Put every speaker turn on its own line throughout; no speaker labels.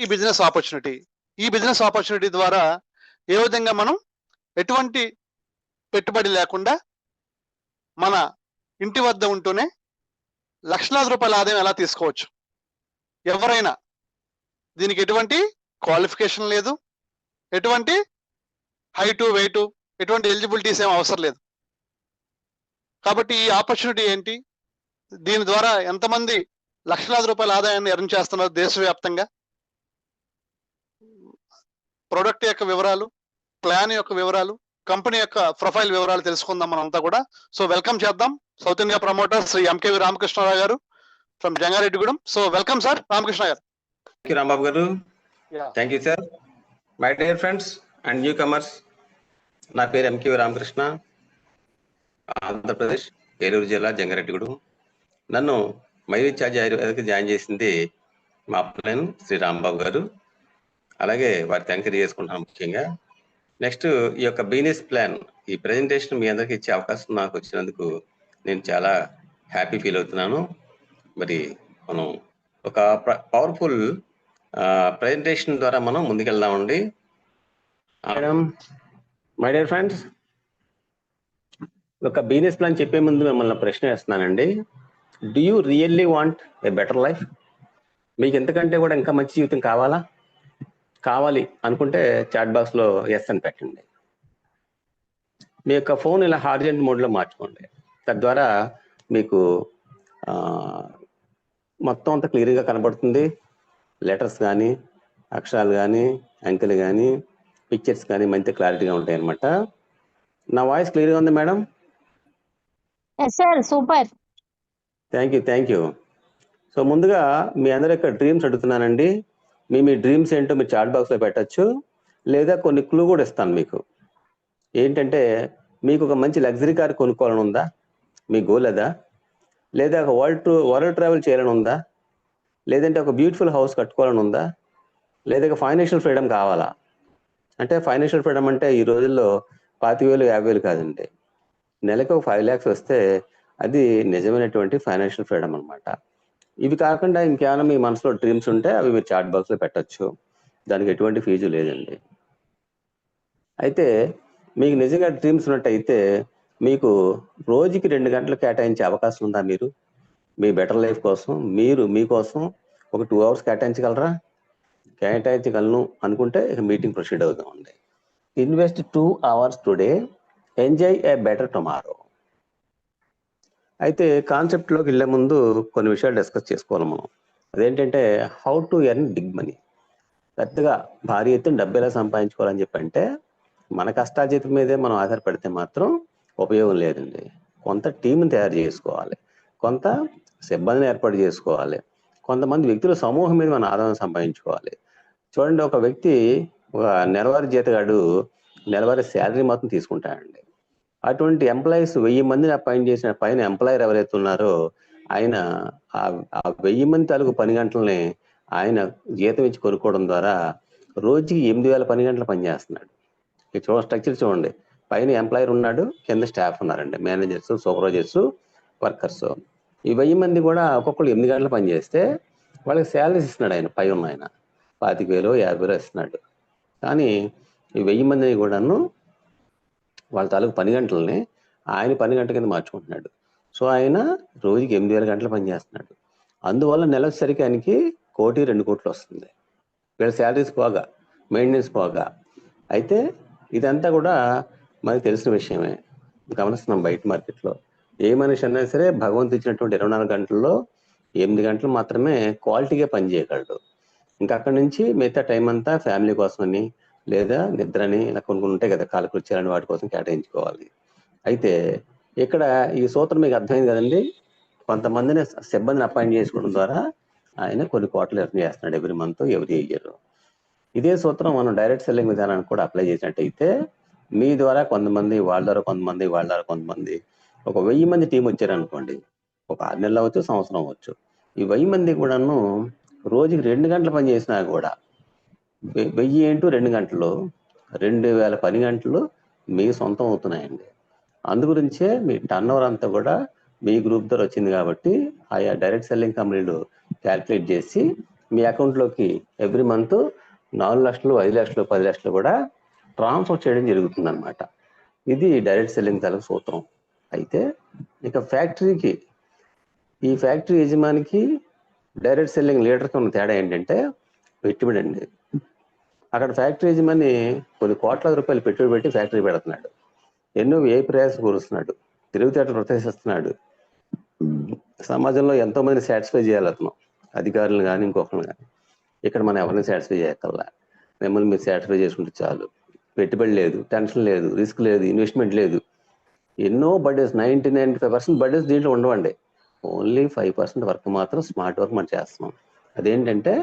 ఈ business opportunity. ఈ business opportunity ద్వారా ఏ విధంగా మనం ఎటువంటి పెట్టుబడి లేకుండా మన ఇంటి వద్ద ఉంటూనే లక్షలాది రూపాయల ఆదాయం ఎలా తీసుకోవచ్చు? ఎవరైనా దీనికి ఎటువంటి క్వాలిఫికేషన్ లేదు, ఎటువంటి హైటు వెయిటు ఎటువంటి ఎలిజిబిలిటీస్ ఏం అవసరం లేదు. కాబట్టి ఈ ఆపర్చునిటీ ఏంటి, దీని ద్వారా ఎంతమంది లక్షలాది రూపాయల ఆదాయాన్ని ఎర్న్ చేస్తున్నారు దేశవ్యాప్తంగా, ప్రొడక్ట్ యొక్క వివరాలు, ప్లాన్ యొక్క వివరాలు, కంపెనీ యొక్క ప్రొఫైల్ వివరాలు తెలుసుకుందాం మనంతా కూడా. సో వెల్కమ్ చేద్దాం South India promoter Shri MKV Ramakrishnarao గారు from Jangareddygudem. So welcome sir Ramakrishna గారు.
రాంబాబు గారు, thank you sir. My dear friends and newcomers, నా పేరు ఎంకేవి రామకృష్ణ, ఆంధ్రప్రదేశ్ ఏలూరు జిల్లా జంగారెడ్డిగూడెం. నన్ను మైలేజ్ ఛార్జ్ ఆయుర్వేదకి జాయిన్ చేసింది మా అప్లైన్ శ్రీ రాంబాబు గారు. అలాగే వారి థ్యాంక్ చేసుకుంటున్నాను ముఖ్యంగా. నెక్స్ట్ ఈ యొక్క బిజినెస్ ప్లాన్, ఈ ప్రెజెంటేషన్ మీ అందరికి ఇచ్చే అవకాశం నాకు వచ్చినందుకు నేను చాలా హ్యాపీ ఫీల్ అవుతున్నాను. మరి మనం ఒక పవర్ఫుల్ ప్రెజెంటేషన్ ద్వారా మనం ముందుకెళ్దామండి. మేడం, మై డియర్ ఫ్రెండ్స్, ఒక బిజినెస్ ప్లాన్ చెప్పే ముందు మిమ్మల్ని ప్రశ్న వేస్తున్నానండి. Do you really want a better life? మీకు ఎంతకంటే కూడా ఇంకా మంచి జీవితం కావాలా? కావాలి అనుకుంటే చాట్ బాక్స్లో ఎస్ అని పెట్టండి. మీ యొక్క ఫోన్ ఇలా హార్జెంట్ మోడ్లో మార్చుకోండి. తద్వారా మీకు మొత్తం అంతా క్లియర్గా కనబడుతుంది. లెటర్స్ కానీ, అక్షరాలు కానీ, అంకెలు కానీ, పిక్చర్స్ కానీ మంచి క్లారిటీగా ఉంటాయి అన్నమాట. నా వాయిస్ క్లియర్గా ఉంది madam?
Super,
thank you. So ముందుగా మీ అందరి యొక్క డ్రీమ్స్ అడుగుతున్నానండి. మీ డ్రీమ్స్ ఏంటో మీరు చాట్ బాక్స్లో పెట్టచ్చు, లేదా కొన్ని క్లూ కూడా ఇస్తాను మీకు. ఏంటంటే, మీకు ఒక మంచి లగ్జరీ కార్ కొనుక్కోవాలని ఉందా? మీ గోల్ అదా? లేదా ఒక వరల్డ్ ట్రావెల్ చేయాలని ఉందా? లేదంటే ఒక బ్యూటిఫుల్ హౌస్ కట్టుకోవాలని ఉందా? లేదా ఒక ఫైనాన్షియల్ ఫ్రీడమ్ కావాలా? అంటే ఫైనాన్షియల్ ఫ్రీడమ్ అంటే ఈ రోజుల్లో 25,000 50,000 కాదండి, నెలకు ఒక 5 lakhs వస్తే అది నిజమైనటువంటి ఫైనాన్షియల్ ఫ్రీడమ్ అనమాట. ఇవి కాకుండా ఇంకేమైనా మీ మనసులో డ్రీమ్స్ ఉంటే అవి మీరు చాట్ బాక్స్లో పెట్టచ్చు. దానికి ఎటువంటి ఫీజు లేదండి. అయితే మీకు నిజంగా డ్రీమ్స్ ఉన్నట్టయితే మీకు రోజుకి 2 గంటలు కేటాయించే అవకాశం ఉందా? మీరు మీ బెటర్ లైఫ్ కోసం మీకోసం ఒక 2 hours కేటాయించగలరా? కేటాయించగలను అనుకుంటే ఇక మీటింగ్ ప్రొసీడ్ అవుతామండి. Invest 2 hours today, enjoy a better tomorrow. అయితే కాన్సెప్ట్లోకి వెళ్ళే ముందు కొన్ని విషయాలు డిస్కస్ చేసుకోవాలి మనం. అదేంటంటే, how to earn big money. పెద్దగా భారీ ఎత్తున డబ్బు ఎలా సంపాదించుకోవాలని చెప్పంటే, మన కష్టార్జితం మీదే మనం ఆధారపడితే మాత్రం ఉపయోగం లేదండి. కొంత టీంని తయారు చేసుకోవాలి, కొంత సిబ్బందిని ఏర్పాటు చేసుకోవాలి, కొంతమంది వ్యక్తుల సమూహం మీద మన ఆదాయం సంపాదించుకోవాలి. చూడండి, ఒక వ్యక్తి ఒక నెలవారీ జీతగాడు నెలవారీ శాలరీ మొత్తం తీసుకుంటాడండి. అటువంటి ఎంప్లాయీస్ 1000 మందిని అపాయింట్ చేసిన పైన ఎంప్లాయర్ ఎవరైతే ఉన్నారో ఆయన ఆ 1000 మంది తాలూకు పని గంటలని ఆయన జీతం ఇచ్చి కొనుక్కోవడం ద్వారా రోజుకి 8,000 పని గంటలు పనిచేస్తున్నాడు. స్ట్రక్చర్ చూడండి, పైన ఎంప్లాయర్ ఉన్నాడు, కింద స్టాఫ్ ఉన్నారండి, మేనేజర్స్, సూపర్వైజర్స్, వర్కర్స్. ఈ 1000 మంది కూడా ఒక్కొక్కరు 8 గంటలు పనిచేస్తే వాళ్ళకి శాలరీస్ ఇస్తున్నాడు ఆయన, పై ఉన్న ఆయన 25,000 50,000 ఇస్తున్నాడు. కానీ ఈ 1000 మందిని కూడాను వాళ్ళ తాలూకు పని గంటలని ఆయన పని గంట కింద మార్చుకుంటున్నాడు. సో ఆయన రోజుకి 8,000 గంటలు పనిచేస్తున్నాడు. అందువల్ల నెలసరికి ఆయనకి 1 2 కోట్లు వస్తుంది, వీళ్ళ శాలరీస్ పోగా, మెయింటెనెన్స్ పోగా. అయితే ఇదంతా కూడా మనకు తెలిసిన విషయమే, గమనిస్తున్నాం బయట మార్కెట్లో. ఏ మనిషి అన్నా సరే భగవంతు ఇచ్చినటువంటి 24 గంటల్లో 8 గంటలు మాత్రమే క్వాలిటీగా పనిచేయగలడు. ఇంకా అక్కడి నుంచి మిగతా టైం అంతా ఫ్యామిలీ కోసమని, లేదా నిద్రని, ఇలా కొన్ని ఉంటాయి కదా కాలకృత్యాలని, వాటి కోసం కేటాయించుకోవాలి. అయితే ఇక్కడ ఈ సూత్రం మీకు అర్థమైంది కదండి. కొంతమందిని సిబ్బందిని అపాయింట్ చేసుకోవడం ద్వారా ఆయన కొన్ని కోట్లు ఎర్న్ చేస్తున్నాడు ఎవ్రీ మంత్, ఎవ్రీ ఇయర్. ఇదే సూత్రం మనం డైరెక్ట్ సెల్లింగ్ విధానానికి కూడా అప్లై చేసినట్టయితే మీ ద్వారా కొంతమంది, వాళ్ళ ద్వారా కొంతమంది, వాళ్ళ ద్వారా కొంతమంది, ఒక 1000 మంది టీం వచ్చారనుకోండి, ఒక 6 నెలలు అవ్వచ్చు, సంవత్సరం అవ్వచ్చు. ఈ 1000 మంది కూడాను రోజుకి 2 గంటలు పని చేసినా కూడా 1000 × 2 గంటలు 2,000 పని గంటలు మీ సొంతం అవుతున్నాయండి. అందుగురించే మీ టర్న్ ఓవర్ అంతా కూడా మీ గ్రూప్ ద్వారా వచ్చింది కాబట్టి ఆయా డైరెక్ట్ సెల్లింగ్ కంపెనీలు క్యాల్కులేట్ చేసి మీ అకౌంట్లోకి ఎవ్రీ మంత్ 4 లక్షలు, 5 లక్షలు, 10 లక్షలు కూడా ట్రాన్స్ఫర్ చేయడం జరుగుతుంది అనమాట. ఇది డైరెక్ట్ సెల్లింగ్ తాలూకు సూత్రం. అయితే ఇక ఫ్యాక్టరీకి, ఈ ఫ్యాక్టరీ యజమానికి డైరెక్ట్ సెల్లింగ్ లీడర్కి ఉన్న తేడా ఏంటంటే పెట్టుబడి అండి. అక్కడ ఫ్యాక్టరీ యజమాని కొన్ని కోట్ల రూపాయలు పెట్టుబడి పెట్టి ఫ్యాక్టరీ పెడుతున్నాడు, ఎన్నో వ్యయ ప్రయాసం కూరుస్తున్నాడు, తెలివితేటలు ప్రదర్శిస్తున్నాడు, సమాజంలో ఎంతో మంది సాటిస్ఫై చేయాలి అతను, అధికారులను కానీ ఇంకొకరిని కానీ. ఇక్కడ మనం ఎవరిని సాటిస్ఫై చేయక్కర్లా, మిమ్మల్ని మీరు సాటిస్ఫై చేసుకుంటే చాలు. పెట్టుబడి లేదు, టెన్షన్ లేదు, రిస్క్ లేదు, ఇన్వెస్ట్మెంట్ లేదు. ఎన్నో బర్త్డేస్, 90-95% బర్త్డేస్ దీంట్లో ఉండవండి. ఓన్లీ 5% వర్క్ మాత్రం స్మార్ట్ వర్క్ మనం చేస్తున్నాం. అదేంటంటే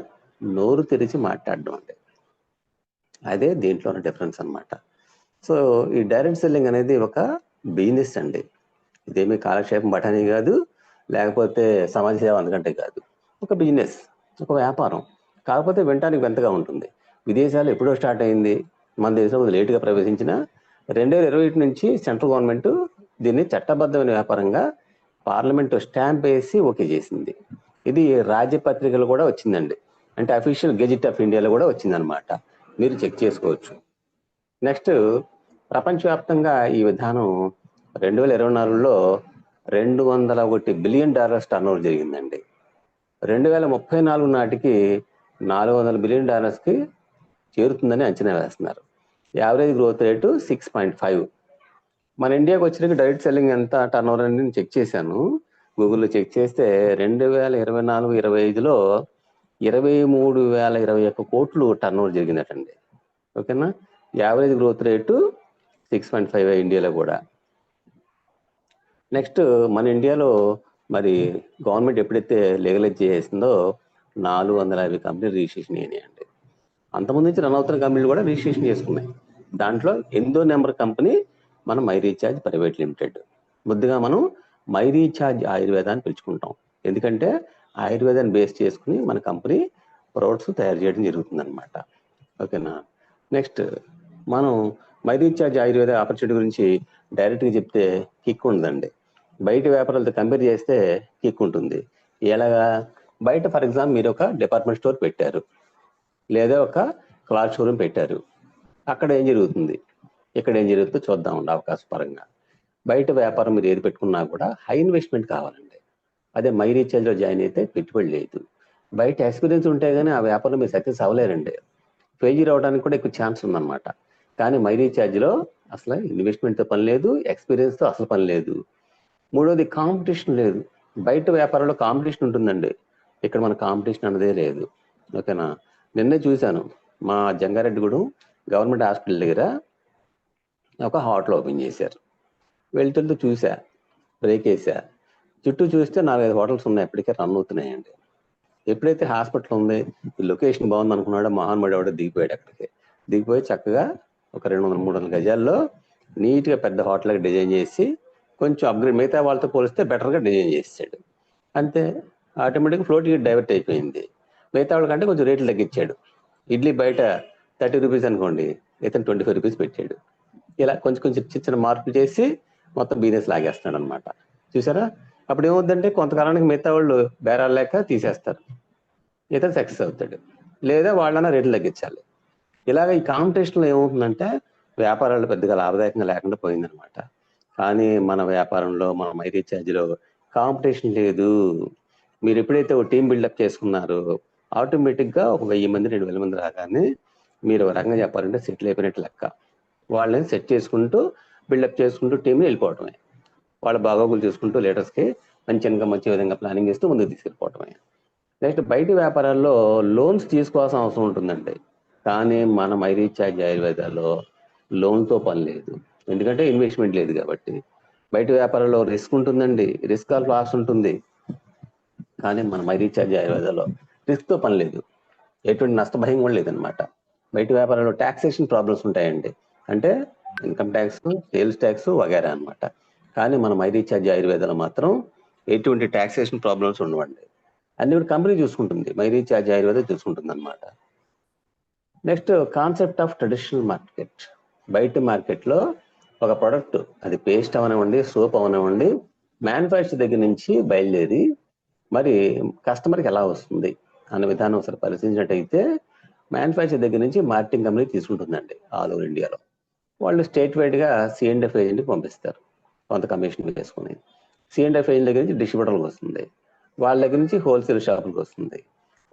నోరు తెరిచి మాట్లాడడం అండి. అదే దీంట్లో ఉన్న డిఫరెన్స్ అనమాట. సో ఈ డైరెక్ట్ సెల్లింగ్ అనేది ఒక బిజినెస్ అండి. ఇదేమీ కాలక్షేపం బఠానీ కాదు, లేకపోతే సమాజ సేవ అందుకంటే కాదు. ఒక బిజినెస్, ఒక వ్యాపారం. కాకపోతే వినటానికి వింతగా ఉంటుంది. విదేశాలు ఎప్పుడో స్టార్ట్ అయింది, మన దేశంలో లేటుగా ప్రవేశించిన 2021 నుంచి సెంట్రల్ గవర్నమెంట్ దీన్ని చట్టబద్ధమైన వ్యాపారంగా పార్లమెంట్ స్టాంప్ వేసి ఓకే చేసింది. ఇది రాజ్యపత్రికలు కూడా వచ్చిందండి, అంటే అఫీషియల్ గెజిట్ ఆఫ్ ఇండియాలో కూడా వచ్చిందనమాట. మీరు చెక్ చేసుకోవచ్చు. నెక్స్ట్, ప్రపంచవ్యాప్తంగా ఈ విధానం 2024లో $201 బిలియన్ టర్నోవర్ జరిగిందండి. 2034 నాటికి $400 బిలియన్ చేరుతుందని అంచనా వేస్తున్నారు. Average growth rate 6.5. మన ఇండియాకి వచ్చినాక డైరెక్ట్ సెల్లింగ్ ఎంత టర్నోవర్ అని నేను చెక్ చేశాను, గూగుల్లో చెక్ చేస్తే 2024-25లో 23,021 కోట్లు టర్నోవర్ జరిగిందటండి. ఓకేనా? యావరేజ్ గ్రోత్ రేటు 6.5 ఇండియాలో కూడా. నెక్స్ట్, మన ఇండియాలో మరి గవర్నమెంట్ ఎప్పుడైతే లీగలైజ్ చేసిందో 450 కంపెనీలు రిజిస్ట్రేషన్ అయినాయండి. అంతకుముందు నుంచి రన్ అవుతున్న కంపెనీలు కూడా రిజిస్ట్రేషన్ చేసుకున్నాయి. దాంట్లో 8వ నెంబర్ కంపెనీ మన మై రీఛార్జ్ ప్రైవేట్ లిమిటెడ్. ముద్దుగా మనం మై రీఛార్జ్ ఆయుర్వేదాన్ని పిలుచుకుంటాం, ఎందుకంటే ఆయుర్వేదాన్ని బేస్ చేసుకుని మన కంపెనీ ప్రొడక్ట్స్ తయారు చేయడం జరుగుతుంది అనమాట. ఓకేనా? నెక్స్ట్, మనం మై రీఛార్జ్ ఆయుర్వేద ఆపర్చునిటీ గురించి డైరెక్ట్గా చెప్తే కిక్ ఉండదండి. బయట వ్యాపారాలతో కంపేర్ చేస్తే కిక్ ఉంటుంది. ఎలాగా? బయట ఫర్ ఎగ్జాంపుల్ మీరు ఒక డిపార్ట్మెంట్ స్టోర్ పెట్టారు, లేదా ఒక క్లాత్ షోరూమ్ పెట్టారు. అక్కడ ఏం జరుగుతుంది, ఇక్కడ ఏం జరుగుతుందో చూద్దామండి అవకాశపరంగా. బయట వ్యాపారం మీరు ఏది పెట్టుకున్నా కూడా హై ఇన్వెస్ట్మెంట్ కావాలండి. అదే మై రీఛార్జ్లో జాయిన్ అయితే పెట్టుబడి లేదు. బయట ఎక్స్పీరియన్స్ ఉంటే కానీ ఆ వ్యాపారం మీరు సక్సెస్ అవ్వలేరండి, ఫెయిల్యూర్ అవడానికి కూడా ఎక్కువ ఛాన్స్ ఉందన్నమాట. కానీ మై రీఛార్జ్లో అసలు ఇన్వెస్ట్మెంట్తో పని లేదు, ఎక్స్పీరియన్స్తో అసలు పని లేదు. మూడోది, కాంపిటీషన్ లేదు. బయట వ్యాపారంలో కాంపిటీషన్ ఉంటుందండి, ఇక్కడ మన కాంపిటీషన్ అన్నదే లేదు. ఓకేనా? నిన్నే చూశాను, మా జంగారెడ్డిగూడెం గవర్నమెంట్ హాస్పిటల్ దగ్గర ఒక హోటల్ ఓపెన్ చేశారు. వెళ్తుంటూ చూసా, బ్రేక్ వేసా, చుట్టూ చూస్తే 4-5 హోటల్స్ ఉన్నాయి, ఎప్పటికే రన్ అవుతున్నాయండి. ఎప్పుడైతే హాస్పిటల్ ఉంది, లొకేషన్ బాగుంది అనుకున్నాడో మహాన్మాడు ఎవడో దిగిపోయాడు. అక్కడికి దిగిపోయి చక్కగా ఒక 200-300 గజాల్లో నీట్గా పెద్ద హోటల్కి డిజైన్ చేసి కొంచెం అప్గ్రేడ్, మిగతా వాళ్ళతో పోలిస్తే బెటర్గా డిజైన్ చేసాడు. అంతే, ఆటోమేటిక్గా ఫ్లోట్కి డైవర్ట్ అయిపోయింది. మిగతా వాళ్ళకంటే కొంచెం రేట్లు తగ్గించాడు. ఇడ్లీ బయట 30 రూపీస్ అనుకోండి, ఇతను 25 రూపీస్ పెట్టాడు. ఇలా కొంచెం కొంచెం చిన్న మార్పులు చేసి మొత్తం బిజినెస్ లాగేస్తున్నాడు అనమాట. చూసారా? అప్పుడు ఏమవుతుందంటే కొంతకాలానికి మిగతా వాళ్ళు బేరాలు లేక తీసేస్తారు, ఇతను సక్సెస్ అవుతాడు. లేదా వాళ్ళన్నా రేట్లు తగ్గించాలి. ఇలాగ ఈ కాంపిటీషన్లో ఏమవుతుందంటే వ్యాపారాలు పెద్దగా లాభదాయకంగా లేకుండా పోయిందనమాట. కానీ మన వ్యాపారంలో, మన మై రీఛార్జ్లో కాంపిటీషన్ లేదు. మీరు ఎప్పుడైతే ఒక టీం బిల్డప్ చేసుకున్నారో ఆటోమేటిక్గా ఒక 1000 మంది 2000 మంది రాగానే మీరు ఒక రకంగా చెప్పాలంటే సెటిల్ అయిపోయినట్టు లెక్క. వాళ్ళని సెట్ చేసుకుంటూ బిల్డప్ చేసుకుంటూ టీంని వెళ్ళిపోవటమే. వాళ్ళ బాగోగులు చూసుకుంటూ లీడర్స్కి మంచి ఇన్కమ్ వచ్చే విధంగా ప్లానింగ్ చేస్తూ ముందుకు తీసుకెళ్ళిపోవటమే. నెక్స్ట్, బయట వ్యాపారాల్లో లోన్స్ తీసుకోవాల్సిన అవసరం ఉంటుందండి. కానీ మన మై రీఛార్జ్ ఆయుర్వేదాలో లోన్తో పని లేదు, ఎందుకంటే ఇన్వెస్ట్మెంట్ లేదు కాబట్టి. బయట వ్యాపారాల్లో రిస్క్ ఉంటుందండి, రిస్క్ ఆఫ్ లాస్ ఉంటుంది. కానీ మన మై రీఛార్జ్ ఆయుర్వేదాలో రిస్క్తో పని లేదు, ఎటువంటి నష్టభయం కూడా లేదనమాట. బయట వ్యాపారంలో ట్యాక్సేషన్ ప్రాబ్లమ్స్ ఉంటాయండి, అంటే ఇన్కమ్ ట్యాక్స్, సేల్స్ ట్యాక్స్ వగేరా అనమాట. కానీ మన మై రీఛార్జ్ ఆయుర్వేదాలో మాత్రం ఎటువంటి ట్యాక్సేషన్ ప్రాబ్లమ్స్ ఉండవండి. అన్ని కూడా కంపెనీ చూసుకుంటుంది, మై రీఛార్జ్ ఆయుర్వేదం చూసుకుంటుంది అనమాట. Next, concept of traditional market. బయట మార్కెట్లో ఒక ప్రొడక్ట్, అది పేస్ట్ అవనివ్వండి, సోప్ అవనివ్వండి, మ్యానుఫ్యాక్చర్ దగ్గర నుంచి బయలుదేరి మరి కస్టమర్కి ఎలా వస్తుంది అన్న విధానం ఒకసారి పరిశీలించినట్టయితే మ్యానుఫ్యాక్చర్ దగ్గర నుంచి మార్కెటింగ్ కంపెనీ తీసుకుంటుందండి ఆల్ ఓవర్ ఇండియాలో. వాళ్ళు స్టేట్ వైడ్గా C&F ఏజెంట్కి పంపిస్తారు కొంత కమిషన్ వేసుకుని. C&F ఏజెంట్ దగ్గర నుంచి డిస్ట్రిబ్యూటర్లకు వస్తుంది, వాళ్ళ దగ్గర నుంచి హోల్సేల్ షాపులకు వస్తుంది.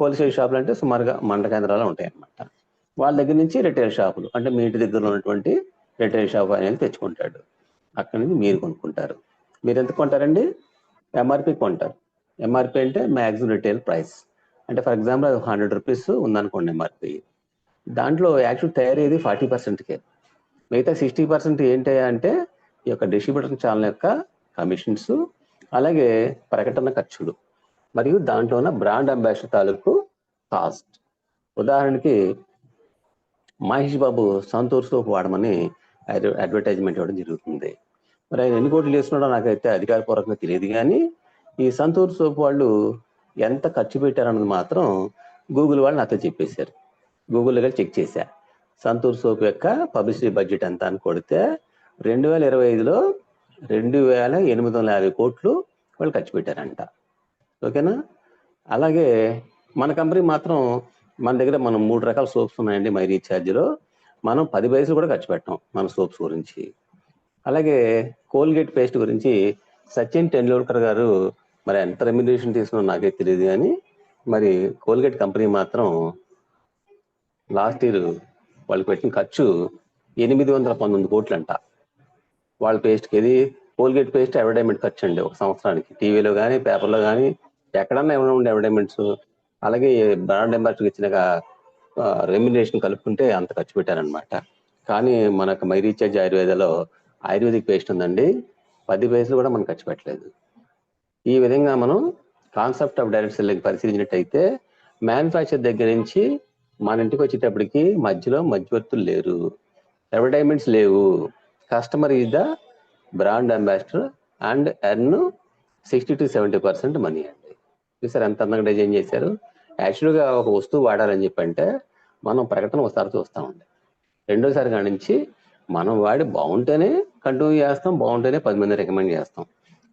హోల్సేల్ షాపులు అంటే సుమారుగా మండల కేంద్రాలు ఉంటాయి అన్నమాట. వాళ్ళ దగ్గర నుంచి రిటైల్ షాపులు అంటే మీ ఇంటి దగ్గర ఉన్నటువంటి రిటైల్ షాప్ అనేది తెచ్చుకుంటాడు. అక్కడి నుంచి మీరు కొనుక్కుంటారు. మీరు ఎంత కొంటారండి? MRP కొంటారు. MRP అంటే మ్యాక్సిమం రిటైల్ ప్రైస్. అంటే ఫర్ ఎగ్జాంపుల్ అది 100 రూపీస్ ఉందనుకోండి MRP. దాంట్లో యాక్చువల్ తయారయ్యేది 40%కే. మిగతా 60% ఏంటి అంటే ఈ యొక్క డిస్ట్రిబ్యూటర్ ఛానల్ యొక్క కమిషన్స్, అలాగే ప్రకటన ఖర్చులు, మరియు దాంట్లో ఉన్న బ్రాండ్ అంబాసిడర్ తాలూకు కాస్ట్. ఉదాహరణకి మహేష్ బాబు సంతూర్ సోప్ వాడమని అడ్వర్టైజ్మెంట్ ఇవ్వడం జరుగుతుంది. మరి ఆయన ఎన్ని కోట్లు చేస్తున్నాడో నాకైతే అధికారపూర్వకంగా తెలియదు, కానీ ఈ సంతూర్ సోప్ వాళ్ళు ఎంత ఖర్చు పెట్టారన్నది మాత్రం గూగుల్ వాళ్ళు నాతో చెప్పేశారు. గూగుల్లో కూడా చెక్ చేశా. సంతూర్ సోప్ యొక్క పబ్లిసిటీ బడ్జెట్ ఎంత అని కొడితే 2025లో 2850 కోట్లు వాళ్ళు ఖర్చు పెట్టారంట. ఓకేనా? అలాగే మన కంపెనీ మాత్రం మన దగ్గర మనం 3 రకాల సోప్స్ ఉన్నాయండి మై రీఛార్జ్లో. మనం 10 పైసలు కూడా ఖర్చు పెట్టాం మన సోప్స్ గురించి. అలాగే కోల్గేట్ పేస్ట్ గురించి సచిన్ టెండూల్కర్ గారు మరి ఎంత రెమ్యునరేషన్ తీసుకున్నా నాకే తెలియదు, కానీ మరి కోల్గేట్ కంపెనీ మాత్రం లాస్ట్ ఇయర్ వాళ్ళు పెట్టిన ఖర్చు 819 కోట్లు అంట వాళ్ళ పేస్ట్కి. ఇది కోల్గేట్ పేస్ట్ అడ్వర్టైజ్మెంట్ ఖర్చు అండి ఒక సంవత్సరానికి. టీవీలో కానీ పేపర్లో కానీ ఎక్కడన్నా ఏమైనా ఉండే అడ్వర్టైజ్మెంట్స్, అలాగే బ్రాండ్ అంబాసిడర్కి ఇచ్చిన రెమ్యునరేషన్ కలుపుకుంటే అంత ఖర్చు పెట్టారనమాట. కానీ మనకు మై రీఛార్జ్ ఆయుర్వేదలో ఆయుర్వేదిక్ పేస్ట్ ఉందండి, 10 పైసలు కూడా మనం ఖర్చు పెట్టలేదు. ఈ విధంగా మనం కాన్సెప్ట్ ఆఫ్ డైరెక్ట్ సెల్లింగ్ పరిశీలించినట్టయితే మ్యానుఫ్యాక్చర్ దగ్గర నుంచి మన ఇంటికి వచ్చేటప్పటికి మధ్యలో మధ్యవర్తులు లేరు, అడ్వర్టైజ్మెంట్స్ లేవు. Customer is the brand ambassador and earn 60 to 70% money అండి. చూసారు ఎంత అందంగా డిజైన్ చేశారు. యాక్చువల్గా ఒక వస్తువు వాడాలని చెప్పంటే మనం ప్రకటన ఒకసారి చూస్తామండి, రెండోసారి కాడి నుంచి మనం వాడి బాగుంటేనే కంటిన్యూ చేస్తాం, బాగుంటేనే 10 మంది రికమెండ్ చేస్తాం.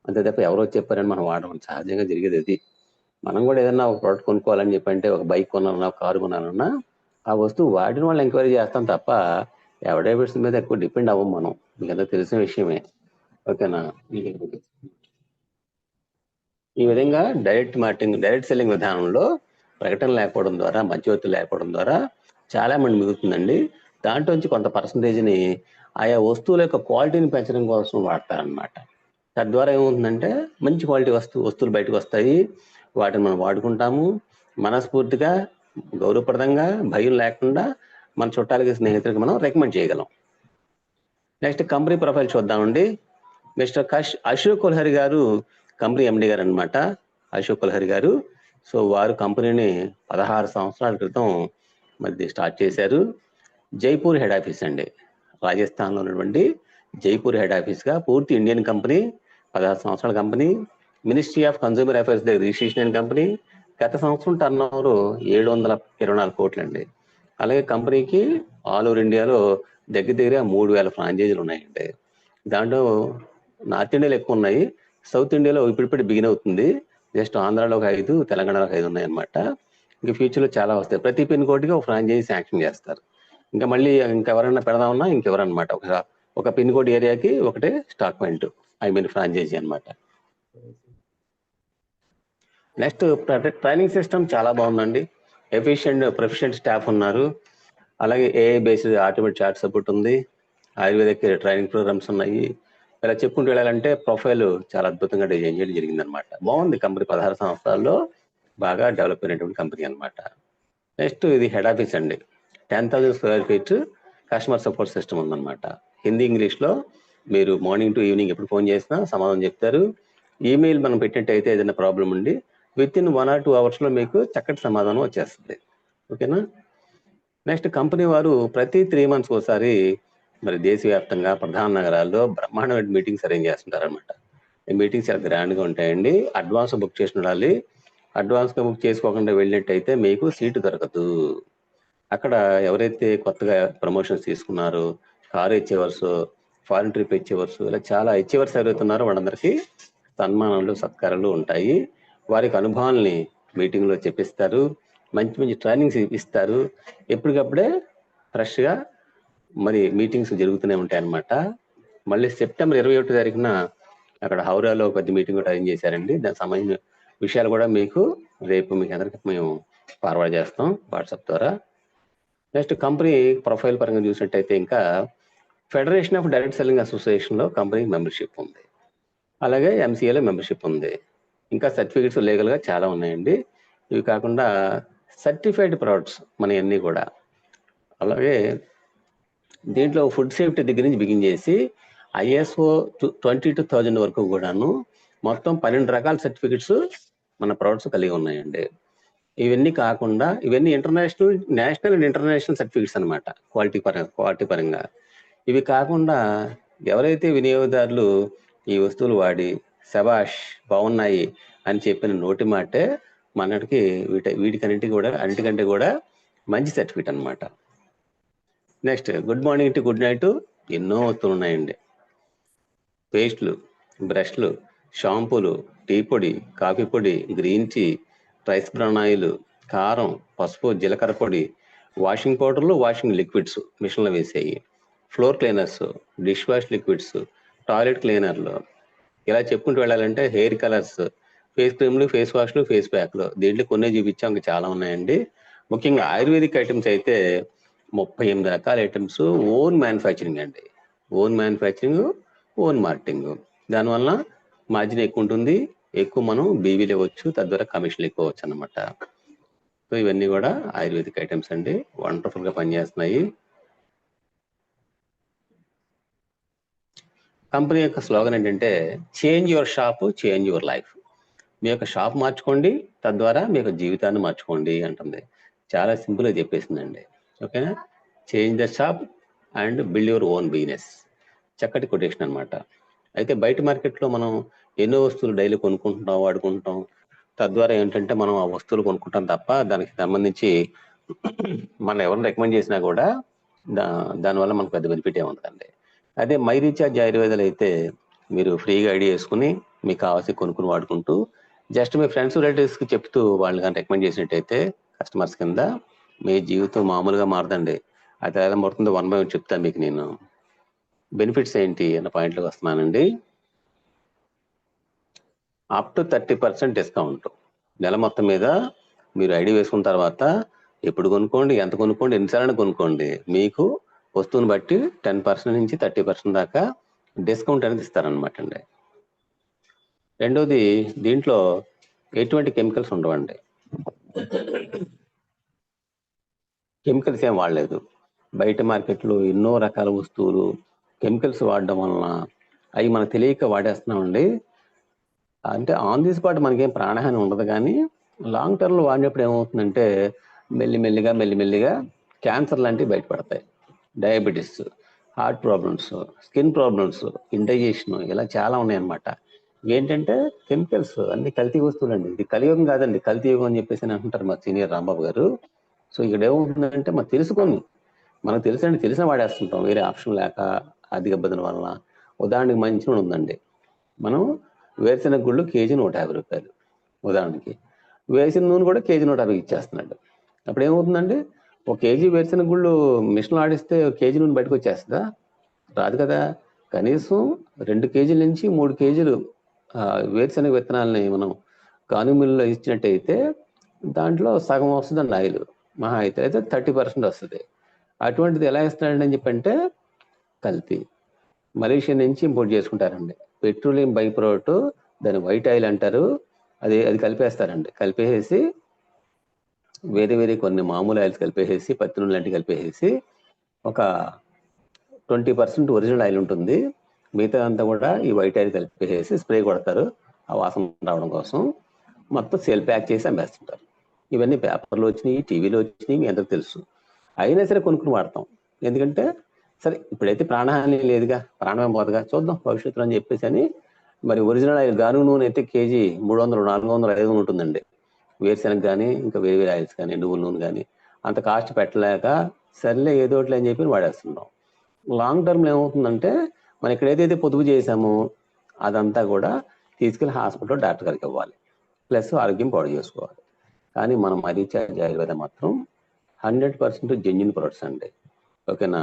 అంతే తప్ప ఎవరో చెప్పారని మనం వాడడం సహజంగా జరిగేది అది. మనం కూడా ఏదన్నా ఒక ప్రోడక్ట్ కొనుక్కోవాలని చెప్పంటే ఒక బైక్ కొనాలన్నా ఒక కారు కొనాలన్నా ఆ వస్తువు వాడిన వాళ్ళు ఎంక్వైరీ చేస్తాం తప్ప అడ్వర్టైజ్మెంట్స్ మీద ఎక్కువ డిపెండ్ అవ్వం మనం. మీకు అంతా తెలిసిన విషయమే. ఓకేనా? ఈ విధంగా డైరెక్ట్ మార్కెటింగ్ డైరెక్ట్ సెల్లింగ్ విధానంలో ప్రకటన లేకపోవడం ద్వారా, మధ్యవర్తులు లేకపోవడం ద్వారా చాలా మంది మిగులుతుందండి. దాంట్లోంచి కొంత పర్సంటేజ్ని ఆయా వస్తువుల యొక్క క్వాలిటీని పెంచడం కోసం వాడతారనమాట. తద్వారా ఏమవుతుందంటే మంచి క్వాలిటీ వస్తువులు బయటకు వస్తాయి, వాటిని మనం వాడుకుంటాము, మనస్ఫూర్తిగా గౌరవప్రదంగా భయం లేకుండా మన చుట్టాలకి స్నేహితులకి మనం రికమెండ్ చేయగలం. నెక్స్ట్ కంపెనీ ప్రొఫైల్ చూద్దామండి. మిస్టర్ అశోక్ కొల్హరి గారు కంపెనీ MD గారు అనమాట. అశోక్ కొల్హరి గారు. సో వారు కంపెనీని 16 సంవత్సరాల క్రితం మరి స్టార్ట్ చేశారు. జైపూర్ హెడ్ ఆఫీస్ అండి, రాజస్థాన్లో ఉన్నటువంటి జైపూర్ హెడ్ ఆఫీస్గా పూర్తి ఇండియన్ కంపెనీ, 16 సంవత్సరాల company. Ministry of consumer affairs దగ్గర రిజిస్ట్రేషన్ అయిన కంపెనీ. గత సంవత్సరం టర్న్ ఓవర్ 724 కోట్లు అండి. అలాగే కంపెనీకి ఆల్ ఓవర్ ఇండియాలో దగ్గర 3000 ఫ్రాంచైజీలు ఉన్నాయండి. దాంట్లో నార్త్ ఇండియాలో ఎక్కువ ఉన్నాయి, సౌత్ ఇండియాలో ఇప్పుడిప్పుడు బిగిన్ అవుతుంది. జస్ట్ ఆంధ్రాలో ఒక 5, తెలంగాణలో 5 ఉన్నాయి అనమాట. ఇంకా ఫ్యూచర్లో చాలా వస్తాయి. ప్రతి పిన్ కోడ్కి ఒక ఫ్రాంచైజీ శాంక్షన్ చేస్తారు. ఇంకా మళ్ళీ ఇంకెవరన్నా పెడదామన్నా ఇంకెవరన్నమాట. ఒక పిన్ కోడ్ ఏరియాకి ఒకటే స్టాక్ పాయింట్, ఫ్రాంచైజీ అనమాట. నెక్స్ట్ ట్రైనింగ్ సిస్టమ్ చాలా బాగుందండి. ప్రొఫిషియెంట్ స్టాఫ్ ఉన్నారు. అలాగే AI based automatic chart support ఉంది. ఆయుర్వేదిక్ ట్రైనింగ్ ప్రోగ్రామ్స్ ఉన్నాయి. ఇలా చెప్పుకుంటూ వెళ్ళాలంటే ప్రొఫైల్ చాలా అద్భుతంగా డిజైన్ చేయడం జరిగింది అనమాట. బాగుంది కంపెనీ. 16 సంవత్సరాల్లో బాగా డెవలప్ అయినటువంటి కంపెనీ అనమాట. నెక్స్ట్ ఇది హెడ్ ఆఫీస్ అండి. 10,000 square feet customer support system ఉందన్నమాట. హిందీ ఇంగ్లీష్లో మీరు మార్నింగ్ టు ఈవినింగ్ ఎప్పుడు ఫోన్ చేసినా సమాధానం చెప్తారు. ఈమెయిల్ మనం పెట్టినట్టయితే ఏదైనా ప్రాబ్లం ఉండి విత్ ఇన్ 1 or 2 అవర్స్లో మీకు చక్కటి సమాధానం వచ్చేస్తుంది. ఓకేనా? నెక్స్ట్ కంపెనీ వారు ప్రతి 3 months ఒకసారి మరి దేశవ్యాప్తంగా ప్రధాన నగరాల్లో బ్రహ్మాండమైన మీటింగ్స్ అరేంజ్ చేస్తుంటారు అనమాట. ఈ మీటింగ్స్ చాలా గ్రాండ్గా ఉంటాయండి. అడ్వాన్స్ బుక్ చేసి ఉండాలి. అడ్వాన్స్గా బుక్ చేసుకోకుండా వెళ్ళినట్టయితే మీకు సీటు దొరకదు. అక్కడ ఎవరైతే కొత్తగా ప్రమోషన్స్ తీసుకున్నారో, కారు హెచ్ఎవర్స్, ఫారిన్ ట్రిప్ హెచ్ఎవర్స్, ఇలా చాలా హెచ్ఎవర్స్ ఎవరైతే ఉన్నారో వాళ్ళందరికీ సన్మానాలు, సత్కారాలు ఉంటాయి. వారికి అనుభవాల్ని మీటింగ్లో చెప్పిస్తారు. మంచి మంచి ట్రైనింగ్స్ ఇస్తారు. ఎప్పటికప్పుడే ఫ్రెష్గా మరి మీటింగ్స్ జరుగుతూనే ఉంటాయి అన్నమాట. మళ్ళీ సెప్టెంబర్ 21 తారీఖున అక్కడ హౌరాలో పెద్ద మీటింగ్ కూడా అరేంజ్ చేశారండి. దానికి సంబంధించిన విషయాలు కూడా మీకు రేపు మీకు అందరికీ మేము ఫార్వర్డ్ చేస్తాం వాట్సాప్ ద్వారా. నెక్స్ట్ కంపెనీ ప్రొఫైల్ పరంగా చూసినట్టయితే ఇంకా ఫెడరేషన్ ఆఫ్ డైరెక్ట్ సెల్లింగ్ అసోసియేషన్లో కంపెనీ మెంబర్షిప్ ఉంది, అలాగే ఎంసీఏలో మెంబర్షిప్ ఉంది. ఇంకా సర్టిఫికెట్స్ లీగల్గా చాలా ఉన్నాయండి. ఇవి కాకుండా సర్టిఫైడ్ ప్రొడక్ట్స్ మన అన్నీ కూడా. అలాగే దీంట్లో ఫుడ్ సేఫ్టీ దగ్గర నుంచి బిగిన్ చేసి ISO 22000 వరకు కూడాను మొత్తం 12 రకాల సర్టిఫికెట్స్ మన ప్రొడక్ట్స్ కలిగి ఉన్నాయండి. ఇవన్నీ కాకుండా ఇవన్నీ నేషనల్ అండ్ ఇంటర్నేషనల్ సర్టిఫికెట్స్ అనమాట, క్వాలిటీ పరంగా. ఇవి కాకుండా ఎవరైతే వినియోగదారులు ఈ వస్తువులు వాడి శబాష్ బాగున్నాయి అని చెప్పిన నోటి మాటే మనకి అన్నిటికంటే కూడా మంచి సర్టిఫికెట్ అనమాట. Next good morning to good night ఎన్నో వస్తువులు ఉన్నాయండి. పేస్ట్లు, బ్రష్లు, షాంపూలు, టీ పొడి, కాఫీ పొడి, green tea, rice bran oil, కారం, పసుపు, జీలకర్ర పొడి, వాషింగ్ పౌడర్లు, వాషింగ్ లిక్విడ్స్ మిషన్లో వేసేవి, floor cleaners, dish wash liquids, toilet క్లీనర్లు, ఇలా చెప్పుకుంటూ వెళ్ళాలంటే హెయిర్ కలర్స్, ఫేస్ క్రీమ్లు, ఫేస్ వాష్లు, ఫేస్ ప్యాక్లు. దీంట్లో కొన్ని చూపించాం, ఇంకా చాలా ఉన్నాయండి. ముఖ్యంగా ఆయుర్వేదిక్ ఐటమ్స్ అయితే 38 రకాల ఐటమ్స్ ఓన్ మ్యానుఫ్యాక్చరింగ్ అండి. Own manufacturing, own marketing. దానివల్ల మార్జిన్ ఎక్కువ ఉంటుంది, ఎక్కువ మనం బీవీలు ఇవ్వచ్చు, తద్వారా కమిషన్లు ఎక్కువ వచ్చు అనమాట. సో ఇవన్నీ కూడా ఆయుర్వేదిక్ ఐటమ్స్ అండి, వండర్ఫుల్ గా పనిచేస్తున్నాయి. కంపెనీ యొక్క స్లోగన్ ఏంటంటే change your shop, change your life. మీ యొక్క షాప్ మార్చుకోండి, తద్వారా మీ యొక్క జీవితాన్ని మార్చుకోండి అంటుంది. చాలా సింపుల్గా చెప్పేసిందండి. ఓకేనా? Change the shop and build your own business. చక్కటి కొటేషన్ అనమాట. అయితే బయట మార్కెట్లో మనం ఎన్నో వస్తువులు డైలీ కొనుక్కుంటున్నాం, వాడుకుంటాం. తద్వారా ఏంటంటే మనం ఆ వస్తువులు కొనుక్కుంటాం తప్ప దానికి సంబంధించి మనం ఎవరిని రికమెండ్ చేసినా కూడా దానివల్ల మనకు పెద్ద బెనిఫిట్ ఏముంటుందండి. అదే మై రీఛార్జ్ ఆయుర్వేదాలు అయితే మీరు ఫ్రీగా ఐడి వేసుకుని మీకు కావాల్సి కొనుక్కుని వాడుకుంటూ జస్ట్ మీ ఫ్రెండ్స్ రిలేటివ్స్కి చెప్తూ వాళ్ళు కానీ రికమెండ్ చేసినట్టయితే కస్టమర్స్ కింద మీ జీవితం మామూలుగా మారదండి. అది ఎలా మారుతుందో 1 by 1 చెప్తాను మీకు. నేను బెనిఫిట్స్ ఏంటి అన్న పాయింట్లోకి వస్తున్నానండి. అప్ టు 30% డిస్కౌంట్ నెల మొత్తం మీద మీరు ఐడి వేసుకున్న తర్వాత ఎప్పుడు కొనుక్కోండి, ఎంత కొనుక్కోండి, ఎన్నిసార్లు కొనుక్కోండి, మీకు వస్తువుని బట్టి 10% నుంచి 30% దాకా డిస్కౌంట్ అనేది ఇస్తారనమాట అండి. రెండోది, దీంట్లో ఎటువంటి కెమికల్స్ ఉండవండి. కెమికల్స్ ఏం వాడలేదు. బయట మార్కెట్లో ఎన్నో రకాల వస్తువులు కెమికల్స్ వాడడం వలన అవి మనకు తెలియక వాడేస్తున్నామండి. అంటే ఆన్ ది స్పాట్ మనకేం ప్రాణహాని ఉండదు, కానీ లాంగ్ టర్మ్లో వాడినప్పుడు ఏమవుతుందంటే మెల్లిమెల్లిగా క్యాన్సర్ లాంటివి బయటపడతాయి, diabetes, heart problems, skin problems, ఇండైజేషన్, ఇలా చాలా ఉన్నాయన్నమాట. ఏంటంటే కెమికల్స్ అన్ని కల్తీ వస్తువులు అండి. ఇది కలియుగం కాదండి, కల్తీ యుగం అని చెప్పేసి అంటుంటారు మా సీనియర్ రాంబాబు గారు. సో ఇక్కడ ఏమవుతుందంటే మనకు తెలిసిన వాడేస్తుంటాం, వేరే ఆప్షన్ లేక అధిక బదుల వలన. ఉదాహరణకి మంచి నూనె ఉందండి, మనం వేరుశెనగ గుళ్ళు కేజీ 150 రూపాయలు. ఉదాహరణకి వేసిన నూనె కూడా కేజీ 150 ఇచ్చేస్తున్నాడు. అప్పుడు ఏమవుతుందండి, 1 కేజీ వేరుశెనగ గుళ్ళు మిషన్లో ఆడిస్తే 1 కేజీ నూనె బయటకు వచ్చేస్తుందా? రాదు కదా. కనీసం 2 కేజీల నుంచి 3 కేజీలు వేరుశెనగ విత్తనాలని మనం గానుగ మిల్లులో ఇచ్చినట్టయితే దాంట్లో సగం వస్తుందండి ఆయిల్, మహా అయితే 30% వస్తుంది. అటువంటిది ఎలా ఇస్తున్నాడండి అని చెప్పంటే కల్తీ. మలేషియా నుంచి ఇంపోర్ట్ చేసుకుంటారండి. పెట్రోలియం బై ప్రోడక్ట్, దాని వైట్ ఆయిల్ అంటారు. అది కలిపేస్తారండి. కలిపేసి వేరే కొన్ని మామూలు ఆయిల్స్ కలిపేసి, పత్తి నూనె లాంటివి కలిపేసి ఒక 20% ఒరిజినల్ ఆయిల్ ఉంటుంది, మిగతా అంతా కూడా ఈ వైట్ ఆయిల్ కలిపేసి స్ప్రే కొడతారు ఆ వాసన రావడం కోసం. మొత్తం సేల్ ప్యాక్ చేసి అమ్మేస్తుంటారు. ఇవన్నీ పేపర్లో వచ్చినాయి, టీవీలో వచ్చినాయి, మీ అందరికి తెలుసు. అయినా సరే కొనుక్కుని వాడతాం. ఎందుకంటే సరే ఇప్పుడైతే ప్రాణహాని లేదుగా, ప్రాణమే పోదుగా, చూద్దాం భవిష్యత్తులో అని చెప్పేసి అని. మరి ఒరిజినల్ ఆయిల్ గానుగ నూనె అయితే కేజీ 300, 400, 500 ఉంటుందండి. వేరుశెనగ కానీ ఇంకా వేరే ఆయిల్స్ కానీ, నువ్వుల నూనె కానీ అంత కాస్ట్ పెట్టలేక సర్లే ఏదో ఒకటి అని చెప్పి వాడేస్తున్నాం. లాంగ్ టర్మ్లో ఏమవుతుందంటే మనం ఇక్కడ ఏదైతే పొదుపు చేసామో అదంతా కూడా తీసుకెళ్లి హాస్పిటల్లో డాక్టర్ గారికి ఇవ్వాలి, ప్లస్ ఆరోగ్యం పాడు చేసుకోవాలి. కానీ మనం రీఛార్జ్ ఆయుర్వేద మాత్రం 100% జెన్యున్ ప్రొడక్ట్స్ అండి. ఓకేనా,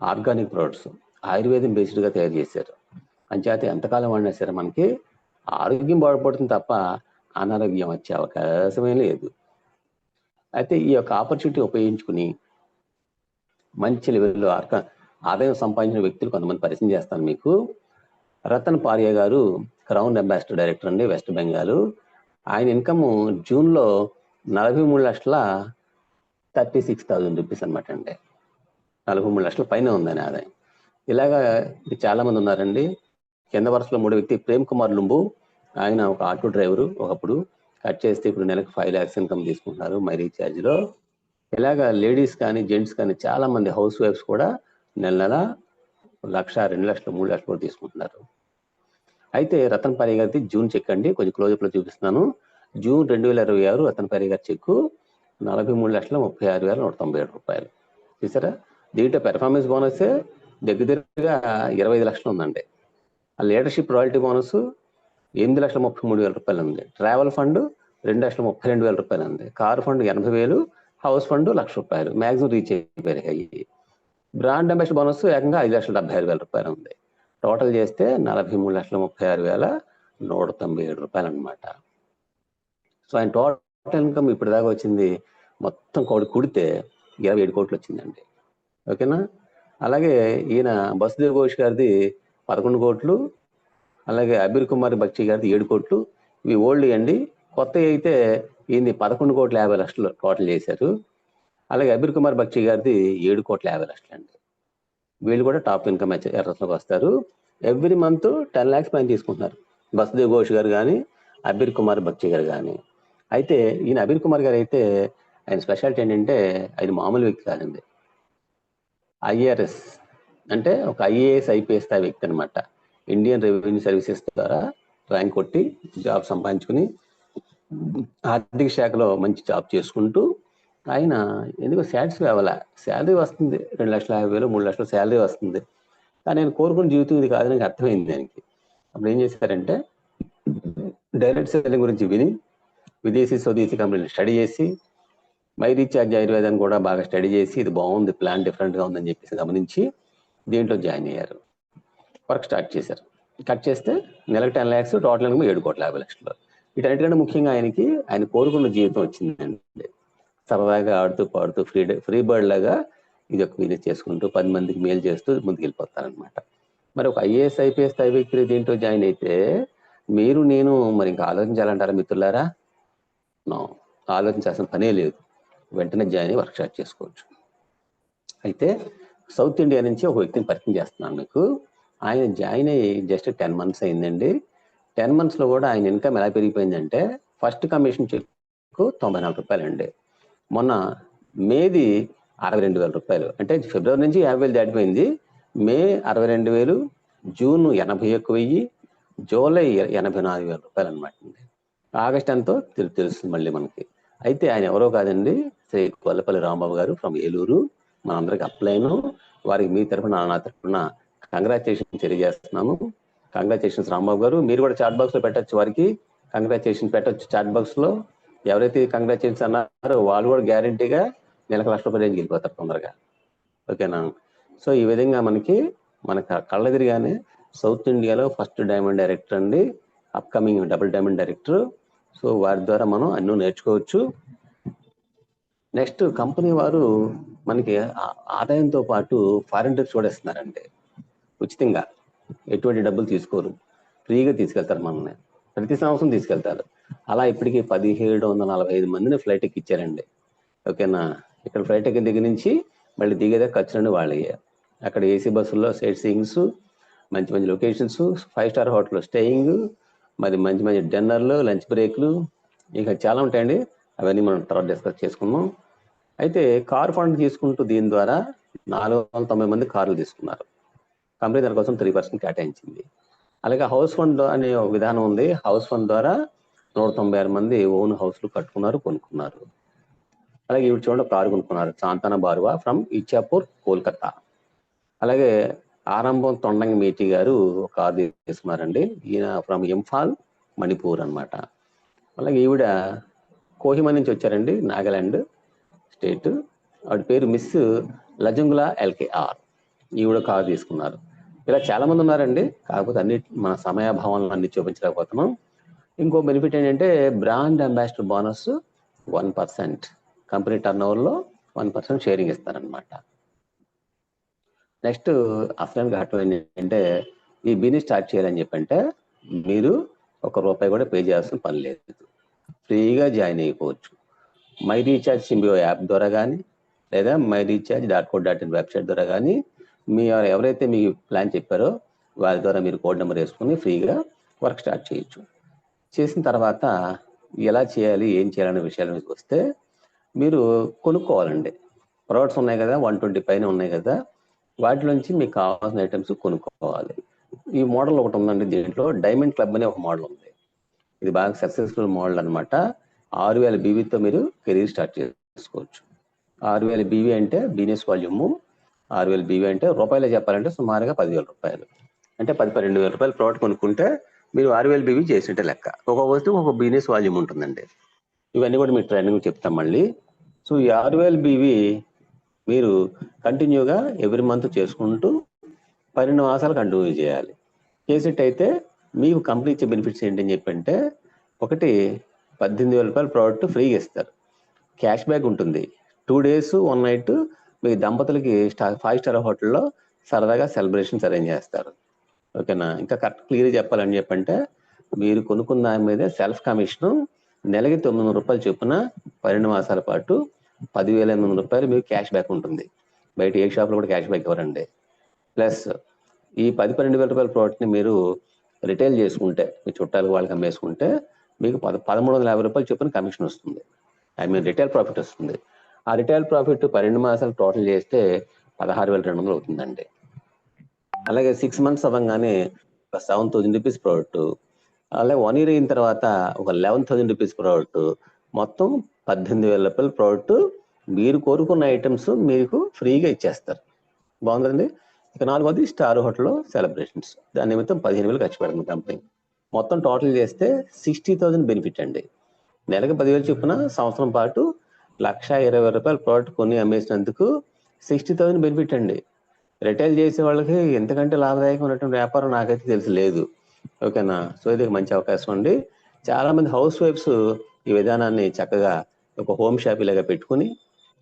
ఆర్గానిక్ ప్రొడక్ట్స్ ఆయుర్వేదం బేస్డ్గా తయారు చేశారు. అంచేత ఎంతకాలం వాడినా సరే మనకి ఆరోగ్యం బాగుపడుతుంది తప్ప అనారోగ్యం వచ్చే అవకాశమే లేదు. అయితే ఈ యొక్క ఆపర్చునిటీ ఉపయోగించుకుని మంచి లెవెల్లో ఆదాయం సంపాదించిన వ్యక్తులు కొంతమంది పరిచయం చేస్తాను మీకు. రతన్ పారియా గారు క్రౌన్ అంబాసిడర్ డైరెక్టర్ అండి, వెస్ట్ బెంగాల్. ఆయన ఇన్కమ్ జూన్లో 43,36,000 రూపీస్ అనమాట అండి. 43 లక్షల పైన ఉందని ఆదాయం. ఇలాగా చాలా మంది ఉన్నారండి. కింద వరుసలో 3 వ్యక్తి ప్రేమ్ కుమార్ లుంబు, ఆయన ఒక ఆటో డ్రైవరు, ఒకప్పుడు కట్ చేస్తే ఇప్పుడు నెలకు 5 lakhs ఇన్కమ్ తీసుకుంటున్నారు మై రీఛార్జ్ లో. ఇలాగా లేడీస్ కానీ జెంట్స్ కానీ చాలా మంది హౌస్ వైఫ్స్ కూడా నెల 1,00,000, 2,00,000, 3,00,000 కూడా తీసుకుంటున్నారు. అయితే రతన్ పారియా గారిది జూన్ చెక్ అండి, కొంచెం క్లోజప్ లో చూపిస్తున్నాను. జూన్ 2026 రతన్ పారియా గారి చెక్ 43,36,197 రూపాయలు. చూసారా, దీంట్లో పెర్ఫార్మెన్స్ బోనస్ దగ్గరగా 25 లక్షలు ఉందండి. ఆ లీడర్షిప్ రాయల్టీ బోనస్ 8,33,000 రూపాయలు ఉంది. ట్రావెల్ ఫండ్ 2,32,000 రూపాయలు ఉంది. కారు ఫండ్ 80,000, హౌస్ ఫండ్ 1,00,000 రూపాయలు. మ్యాక్సిమం రీచ్ అయిపోయాయి. బ్రాండ్ అంబాసిడర్ బోనస్ ఏకంగా 5,76,000 రూపాయలు ఉంది. టోటల్ చేస్తే 43,36,197 రూపాయలు అనమాట. సో ఆయన టోటల్ ఇన్కమ్ ఇప్పుడు దాకా వచ్చింది మొత్తం కుడితే 27 కోట్లు వచ్చిందండి. ఓకేనా. అలాగే ఈయన బసుదేవ్ ఘోష్ గారిది 11 కోట్లు, అలాగే అబీర్ కుమార్ బక్షి గారిది 7 కోట్లు. ఇవి ఓల్డ్ అండి. కొత్త అయితే ఈయన్ని 11,50,00,000 టోటల్ చేశారు. అలాగే అబీర్ కుమార్ బక్షి గారిది 7,50,00,000 అండి. వీళ్ళు కూడా టాప్ ఇన్కమ్ ఎర్రస్లోకి వస్తారు. ఎవ్రీ మంత్ 10 lakhs పైన తీసుకుంటున్నారు బసుదేవ్ ఘోష్ గారు కానీ అబీర్ కుమార్ బక్షి గారు కానీ. అయితే ఈయన అబీర్ కుమార్ గారు అయితే ఆయన స్పెషాలిటీ ఏంటంటే ఆయన మామూలు వ్యక్తి కాదండి. IRS అంటే ఒక IAS IPS స్థాయి వ్యక్తి అనమాట. ఇండియన్ రెవెన్యూ సర్వీసెస్ ద్వారా ర్యాంక్ కొట్టి జాబ్ సంపాదించుకుని ఆర్థిక శాఖలో మంచి జాబ్ చేసుకుంటూ ఆయన ఎందుకో సాటిస్ఫై అవ్వాల. శాలరీ వస్తుంది 2,50,000, 3 లక్షల శాలరీ వస్తుంది, కానీ నేను కోరుకున్న జీవితం ఇది కాదని నాకు అర్థమైంది దానికి. అప్పుడు ఏం చేశారంటే డైరెక్ట్ సెల్లింగ్ గురించి విని విదేశీ స్వదేశీ కంపెనీలు స్టడీ చేసి మై రీఛార్జ్ ఆయుర్వేదాన్ని కూడా బాగా స్టడీ చేసి ఇది బాగుంది, ప్లాన్ డిఫరెంట్గా ఉందని చెప్పేసి గమనించి దీంట్లో జాయిన్ అయ్యారు. వర్క్ స్టార్ట్ చేశారు. కట్ చేస్తే నెలకు 10 lakhs, టోటల్ ఇన్కమ్ 7,50,00,000. వీటన్నిటికంటే ముఖ్యంగా ఆయన కోరుకున్న జీవితం వచ్చిందండి. సరదాగా ఆడుతూ పాడుతూ ఫ్రీ బర్డ్ లాగా ఇది ఒక బిజినెస్ చేసుకుంటూ 10 మందికి మేలు చేస్తూ ముందుకు వెళ్ళిపోతారనమాట. మరి ఒక IAS IPS స్థాయి వ్యక్తి దీంట్లో జాయిన్ అయితే మీరు నేను మరి ఇంకా ఆలోచించాలంటారా మిత్రులారా? ఆలోచించాల్సిన పనే లేదు. వెంటనే జాయిన్ అయ్యి వర్క్ స్టార్ట్ చేసుకోవచ్చు. అయితే సౌత్ ఇండియా నుంచి ఒక వ్యక్తిని పరిచయం చేస్తున్నాను మీకు. ఆయన జాయిన్ అయ్యి జస్ట్ 10 months అయిందండి. 10 months లో కూడా ఆయన ఇన్కమ్ ఎలా పెరిగిపోయిందంటే ఫస్ట్ కమిషన్ చెక్ 94 రూపాయలు అండి. మొన్న మేది 62,000 రూపాయలు, అంటే ఫిబ్రవరి నుంచి 50,000 దాటిపోయింది. మే 62,000, జూన్ 81,000, జూలై 84,000 రూపాయలు అనమాట అండి. ఆగస్ట్ ఎంతో తెలుస్తుంది మళ్ళీ మనకి. అయితే ఆయన ఎవరో కాదండి, శ్రీ కొల్లపల్లి రాంబాబు గారు ఫ్రమ్ ఏలూరు. మనందరికి అప్లైను. వారికి మీ తరఫున నా తరఫున కంగ్రాచులేషన్ తెలియజేస్తున్నాను. కంగ్రాచులేషన్స్ రాంబాబు గారు. మీరు కూడా చాట్ బాక్స్ లో పెట్టచ్చు, వారికి కంగ్రాచులేషన్ పెట్టచ్చు చాట్ బాక్స్ లో. ఎవరైతే కంగ్రాచులేషన్స్ అన్నారో వాళ్ళు కూడా గ్యారంటీగా నెలకు 1,00,000 రూపాయలు రేంజ్ వెళ్ళిపోతారు తొందరగా. ఓకేనా. సో ఈ విధంగా మన కళ్ళ తిరిగానే సౌత్ ఇండియాలో ఫస్ట్ డైమండ్ డైరెక్టర్ అండి, upcoming double diamond director. So వారి ద్వారా మనం అన్నీ నేర్చుకోవచ్చు. నెక్స్ట్ కంపెనీ వారు మనకి ఆదాయంతో పాటు ఫారిన్ ట్రిప్స్ కూడా ఇస్తున్నారండి ఉచితంగా. ఎటువంటి డబ్బులు తీసుకోరు, ఫ్రీగా తీసుకెళ్తారు మనల్ని. ప్రతి సంవత్సరం తీసుకెళ్తారు. అలా ఇప్పటికీ 1,745 మందిని ఫ్లైట్ ఎక్కిచ్చారండి. ఓకేనా. ఇక్కడ ఫ్లైట్ ఎక్కిన దగ్గర నుంచి మళ్ళీ దిగేదా ఖర్చులండి వాళ్ళయ్యే. అక్కడ AC బస్సుల్లో సైట్ సీయింగ్స్, మంచి మంచి లొకేషన్స్, 5 star హోటల్లో స్టేయింగ్, మరి మంచి మంచి డిన్నర్లు, లంచ్ బ్రేక్లు, ఇంకా చాలా ఉంటాయండి. అవన్నీ మనం తర్వాత డిస్కస్ చేసుకున్నాం. అయితే కార్ ఫండ్ తీసుకుంటూ దీని ద్వారా 490 మంది కార్లు తీసుకున్నారు. కంపెనీ దానికోసం 3% కేటాయించింది. అలాగే హౌస్ ఫండ్ అనే ఒక విధానం ఉంది. హౌస్ ఫండ్ ద్వారా 196 మంది ఓన్ హౌస్లు కట్టుకున్నారు, కొనుక్కున్నారు. అలాగే ఇవి చూడండి, కారు కొనుక్కున్నారు. శాంతానా బారువా ఫ్రమ్ ఇచ్చాపూర్, కోల్కతా. అలాగే ఆరంభం తొండంగి మీటి గారు ఒక కారు తీసుకున్నారండి. ఈయన ఫ్రమ్ ఇంఫాల్, మణిపూర్ అనమాట. అలాగే ఈవిడ కోహిమా నుంచి వచ్చారండి, నాగాలాండ్ స్టేట్. ఆవిడ పేరు మిస్ లజంగులా ఎల్కేఆర్. ఈవిడ కారు తీసుకున్నారు. ఇలా చాలా మంది ఉన్నారండి, కాకపోతే అన్ని మన సమయాభావంలో అన్ని చూపించలేకపోతున్నాం. ఇంకో బెనిఫిట్ ఏంటంటే brand ambassador bonus 1%, company turn ఓవర్లో 1% షేరింగ్ ఇస్తారనమాట. నెక్స్ట్ అసలు ఘట్టం ఏంటంటే ఈ బిజినెస్ స్టార్ట్ చేయాలని చెప్పంటే మీరు ₹1 కూడా పే చేయాల్సిన పని లేదు, ఫ్రీగా జాయిన్ అయిపోవచ్చు. మై రీఛార్జ్ సింబియో యాప్ ద్వారా కానీ లేదా myrecharge.co.in వెబ్సైట్ ద్వారా కానీ మీ ఎవరైతే మీ ప్లాన్ చెప్పారో వారి ద్వారా మీరు కోడ్ నెంబర్ వేసుకుని ఫ్రీగా వర్క్ స్టార్ట్ చేయొచ్చు. చేసిన తర్వాత ఎలా చేయాలి, ఏం చేయాలనే విషయాల మీద వస్తే మీరు కొనుక్కోవాలండి. ప్రొడక్ట్స్ ఉన్నాయి కదా, 120 పైన ఉన్నాయి కదా, వాటిలోంచి మీకు కావాల్సిన ఐటమ్స్ కొనుక్కోవాలి. ఈ మోడల్ ఒకటి ఉందండి, దీంట్లో డైమండ్ క్లబ్ అనే ఒక మోడల్ ఉంది. ఇది బాగా సక్సెస్ఫుల్ మోడల్ అనమాట. 6000 BVతో మీరు కెరీర్ స్టార్ట్ చేసుకోవచ్చు. 6000 BV అంటే బిజినెస్ వాల్యూమ్, 6000 BV అంటే రూపాయలు చెప్పాలంటే సుమారుగా ₹10,000. అంటే 12,000 ప్రోడక్ట్ కొనుక్కుంటే మీరు 6000 BV చేసినట్టే లెక్క. ఒక వస్తువు ఒక బిజినెస్ వాల్యూమ్ ఉంటుందండి. ఇవన్నీ కూడా మీకు ట్రైనింగ్ చెప్తాం మళ్ళీ. సో ఈ 6000 BV మీరు కంటిన్యూగా ఎవ్రీ మంత్ చేసుకుంటూ 12 మాసాలు కంటిన్యూ చేయాలి. చేసేటైతే మీకు కంపెనీ ఇచ్చే బెనిఫిట్స్ ఏంటని చెప్పంటే, ఒకటి ₹18,000 ప్రోడక్ట్ ఫ్రీగా ఇస్తారు, క్యాష్ బ్యాక్ ఉంటుంది, 2 days 1 night మీ దంపతులకి 5 star హోటల్లో సరదాగా సెలబ్రేషన్స్ అరేంజ్ చేస్తారు. ఓకేనా? ఇంకా కరెక్ట్ క్లియర్ చెప్పాలని చెప్పంటే మీరు కొనుక్కున్న దాని మీద సెల్ఫ్ కమిషన్ నెలకి ₹900 చొప్పున 12 మాసాల పాటు ₹10,800 మీకు క్యాష్ బ్యాక్ ఉంటుంది. బయట ఏ షాప్లో కూడా క్యాష్ బ్యాక్ ఇవ్వరండి. ప్లస్ ఈ ₹12,000 ప్రోడక్ట్ని మీరు రిటైల్ చేసుకుంటే, మీ చుట్టాలకు వాళ్ళకి అమ్మేసుకుంటే మీకు ₹1,350 చొప్పున కమిషన్ వస్తుంది. ఐ మీన్ రిటైల్ ప్రాఫిట్ వస్తుంది. ఆ రిటైల్ ప్రాఫిట్ 12 మాసాలు టోటల్ చేస్తే ₹16,200 అవుతుందండి. అలాగే 6 months అవ్వగానే ఒక ₹7,000 ప్రోడక్ట్, అలాగే 1 year అయిన తర్వాత ఒక ₹11,000 ప్రోడక్ట్, మొత్తం ₹18,000 ప్రోడక్ట్ మీరు కోరుకున్న ఐటమ్స్ మీకు ఫ్రీగా ఇచ్చేస్తారు. బాగుందండి. ఇక 4వది స్టార్ హోటల్లో సెలబ్రేషన్స్. దాని నిమిత్తం 15,000 ఖర్చు పెడుతుంది కంపెనీ. మొత్తం టోటల్ చేస్తే 60,000 బెనిఫిట్ అండి. నెలకు 10,000 చొప్పున సంవత్సరం పాటు ₹1,20,000 ప్రోడక్ట్ కొని అమ్మేసినందుకు 60,000 బెనిఫిట్ అండి. రిటైల్ చేసే వాళ్ళకి ఎంతకంటే లాభదాయకం ఉన్నటువంటి వ్యాపారం నాకైతే తెలిసి లేదు. ఓకేనా? సో ఇది మంచి అవకాశం అండి. చాలా మంది హౌస్ వైఫ్స్ ఈ విధానాన్ని చక్కగా ఒక హోమ్ షాప్ ఇలాగా పెట్టుకుని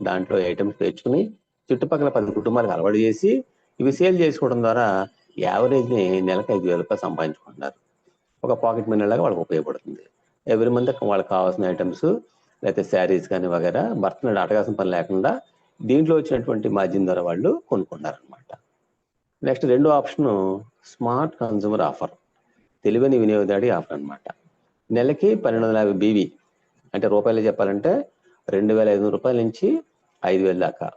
దాంట్లో ఐటమ్స్ తెచ్చుకుని చుట్టుపక్కల 10 కుటుంబాలకు అలవాటు చేసి ఇవి సేల్ చేసుకోవడం ద్వారా యావరేజ్ని నెలకు ₹5,000 సంపాదించుకుంటున్నారు. ఒక పాకెట్ మనీ లాగా వాళ్ళకి ఉపయోగపడుతుంది. ఎవ్రీ మంత్ వాళ్ళకి కావాల్సిన ఐటమ్స్ లేకపోతే శారీస్ కానీ వగేరా భర్తను అడగాల్సిన పని లేకుండా దీంట్లో వచ్చినటువంటి మార్జిన్ ద్వారా వాళ్ళు కొనుక్కుంటారనమాట. నెక్స్ట్ రెండో ఆప్షన్ స్మార్ట్ కన్జ్యూమర్ ఆఫర్, తెలివైన వినియోగదాడి ఆఫర్ అనమాట. నెలకి 1,250 BV అంటే రూపాయలు చెప్పాలంటే ₹2,500 నుంచి 5,000 దాకా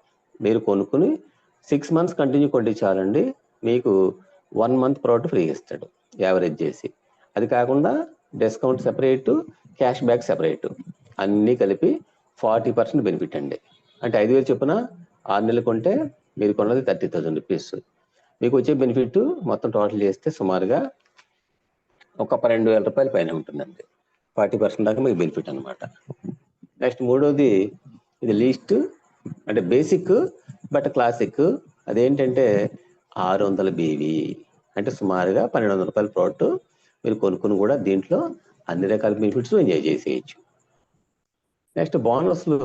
మీరు కొనుక్కుని 6 months కంటిన్యూ కొంటే చాలండి, మీకు 1 month ప్రోడక్ట్ ఫ్రీ ఇస్తాడు యావరేజ్ చేసి. అది కాకుండా discount separate, cash back separate, అన్నీ కలిపి 40% బెనిఫిట్ అండి. అంటే 5,000 చొప్పున 6 నెలలు కొంటే మీరు కొన్నది ₹30,000. మీకు వచ్చే బెనిఫిట్ మొత్తం టోటల్ చేస్తే సుమారుగా ఒక ₹12,000 పైన ఉంటుందండి. 40% దాకా మీకు బెనిఫిట్ అనమాట. నెక్స్ట్ మూడోది, ఇది లీస్ట్ అంటే బేసిక్ బట్ క్లాసిక్. అదేంటంటే 600 BV అంటే సుమారుగా ₹1,200 ప్రోడక్ట్ మీరు కొనుక్కుని కూడా దీంట్లో అన్ని రకాల బెనిఫిట్స్ ఎంజాయ్ చేసేయచ్చు. నెక్స్ట్ బోనస్లు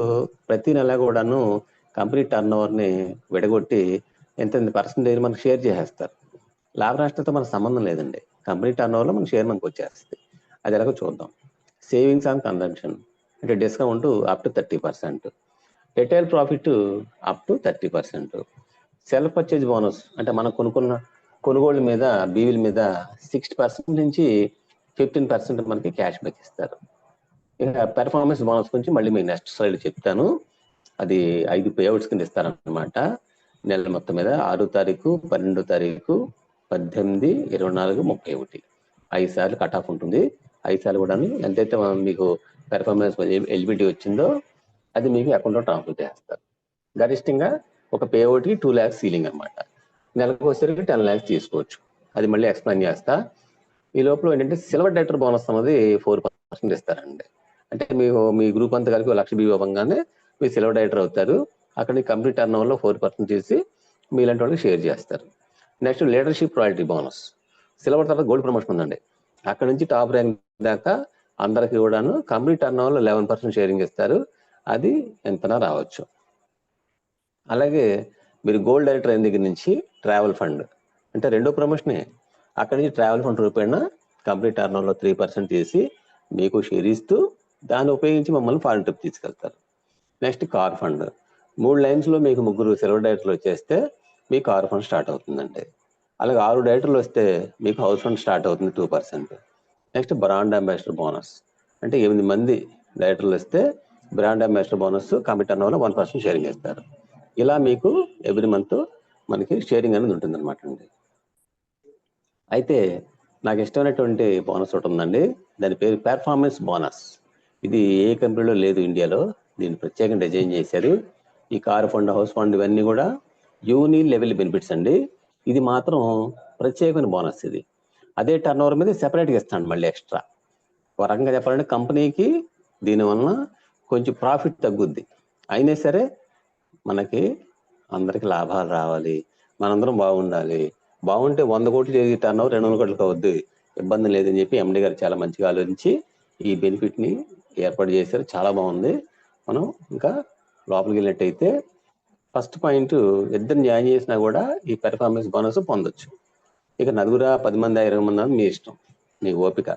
ప్రతి నెల కూడాను కంపెనీ టర్న్ ఓవర్ని విడగొట్టి ఎంత పర్సెంటేజ్ మనకు షేర్ చేసేస్తారు. లాభ నష్టంతో మనకు సంబంధం లేదండి, కంపెనీ టర్న్ ఓవర్లో మన షేర్ మనకు వచ్చేస్తుంది. అది ఎలాగో చూద్దాం. సేవింగ్స్ ఆన్ కన్జంప్షన్ అంటే discount up to 30%, retail profit up to 30%, self purchase bonus అంటే మనం కొనుక్కున్న కొనుగోళ్ల మీద బీవీల మీద 60% నుంచి 15% మనకి క్యాష్ బ్యాక్ ఇస్తారు. ఇక పెర్ఫార్మెన్స్ బోనస్ గురించి మళ్ళీ మీకు నెక్స్ట్ స్లైడ్ చెప్తాను. అది 5 పేఅవుట్స్ కింద ఇస్తారనమాట నెల మొత్తం మీద. 6వ తారీఖు, 12వ తారీఖు, 18, 24, 31 5 సార్లు కట్ ఆఫ్ ఉంటుంది. 5 సార్లు కూడా ఎంతైతే మీకు పెర్ఫార్మెన్స్ ఎలిజిబిలిటీ వచ్చిందో అది మీకు అకౌంట్లో ట్రాన్స్ఫర్ చేస్తారు. గరిష్టంగా ఒక పేఅవుట్కి 2 lakhs సీలింగ్ అనమాట. నెలకు వచ్చేసరికి 10 lakhs తీసుకోవచ్చు. అది మళ్ళీ ఎక్స్ప్లెయిన్ చేస్తా. ఈ లోపల ఏంటంటే సిల్వర్ డైరెక్టర్ బోనస్ అనేది 4% ఇస్తారండి. అంటే మీ గ్రూప్ అంతా కలిపి 1 లక్ష బివి అవ్వగానే మీరు సిల్వర్ డైరెక్టర్ అవుతారు. అక్కడ కంప్లీట్ టర్న్ ఓవర్లో 4% చేసి మీలాంటి వాళ్ళకి షేర్ చేస్తారు. Next leadership royalty bonus. Silver తర్వాత గోల్డ్ ప్రమోషన్ ఉందండి. అక్కడ నుంచి టాప్ ర్యాంక్ దాకా అందరికి కూడాను కంప్లీట్ టర్న్ ఓవర్లో 11% షేరింగ్ ఇస్తారు. అది ఎంతనా రావచ్చు. అలాగే మీరు గోల్డ్ డైరెక్టర్ అయిన దగ్గర నుంచి ట్రావెల్ ఫండ్ అంటే రెండో ప్రమోషనే. అక్కడి నుంచి ట్రావెల్ ఫండ్ రూపాయన కంప్లీట్ టర్న్ ఓవర్లో 3% చేసి మీకు షేర్ ఇస్తూ దాన్ని ఉపయోగించి మమ్మల్ని ఫారెన్ ట్రిప్ తీసుకెళ్తారు. Next car fund. 3 లైన్స్లో మీకు 3 సిల్వర్ డైరెక్టర్లు వచ్చేస్తే మీ కార్ ఫండ్ స్టార్ట్ అవుతుందండి. అలాగే 6 డైరెక్టర్లు వస్తే మీకు హౌస్ ఫండ్ స్టార్ట్ అవుతుంది 2%. నెక్స్ట్ బ్రాండ్ అంబాసిడర్ బోనస్ అంటే 8 మంది డైరెక్టర్లు వస్తే brand ambassador bonus complete turn ఓవర్లో 1% షేరింగ్ ఇస్తారు. ఇలా మీకు ఎవ్రీ మంత్ మనకి షేరింగ్ అనేది ఉంటుంది అనమాట అండి. అయితే నాకు ఇష్టమైనటువంటి బోనస్ ఒకటి ఉందండి. దాని పేరు పెర్ఫార్మెన్స్ బోనస్. ఇది ఏ కంపెనీలో లేదు ఇండియాలో. దీన్ని ప్రత్యేకంగా డిజైన్ చేశారు. ఈ కార్ ఫండ్, హౌస్ ఫండ్ ఇవన్నీ కూడా యూని లెవెల్ బెనిఫిట్స్ అండి. ఇది మాత్రం ప్రత్యేకమైన బోనస్. ఇది అదే టర్న్ ఓవర్ మీద సెపరేట్గా ఇస్తాను మళ్ళీ ఎక్స్ట్రా. ఒక రకంగా చెప్పాలంటే కంపెనీకి దీనివల్ల కొంచెం ప్రాఫిట్ తగ్గుద్ది. అయినా సరే మనకి అందరికి లాభాలు రావాలి, మనందరం బాగుండాలి. బాగుంటే 100 కోట్లు చేసి టర్న్ ఓవర్ 200 కోట్లకు అవుద్ది, ఇబ్బంది లేదని చెప్పి ఎండి గారు చాలా మంచిగా ఆలోచించి ఈ బెనిఫిట్ ని ఏర్పాటు చేశారు. చాలా బాగుంది. మనం ఇంకా లోపలికి వెళ్ళినట్టయితే ఫస్ట్ పాయింట్, ఇద్దరు జాయిన్ చేసినా కూడా ఈ పెర్ఫార్మెన్స్ బోనస్ పొందొచ్చు. ఇక నలుగురా 10 మంది 20 మంది అని మీ ఇష్టం, మీ ఓపిక.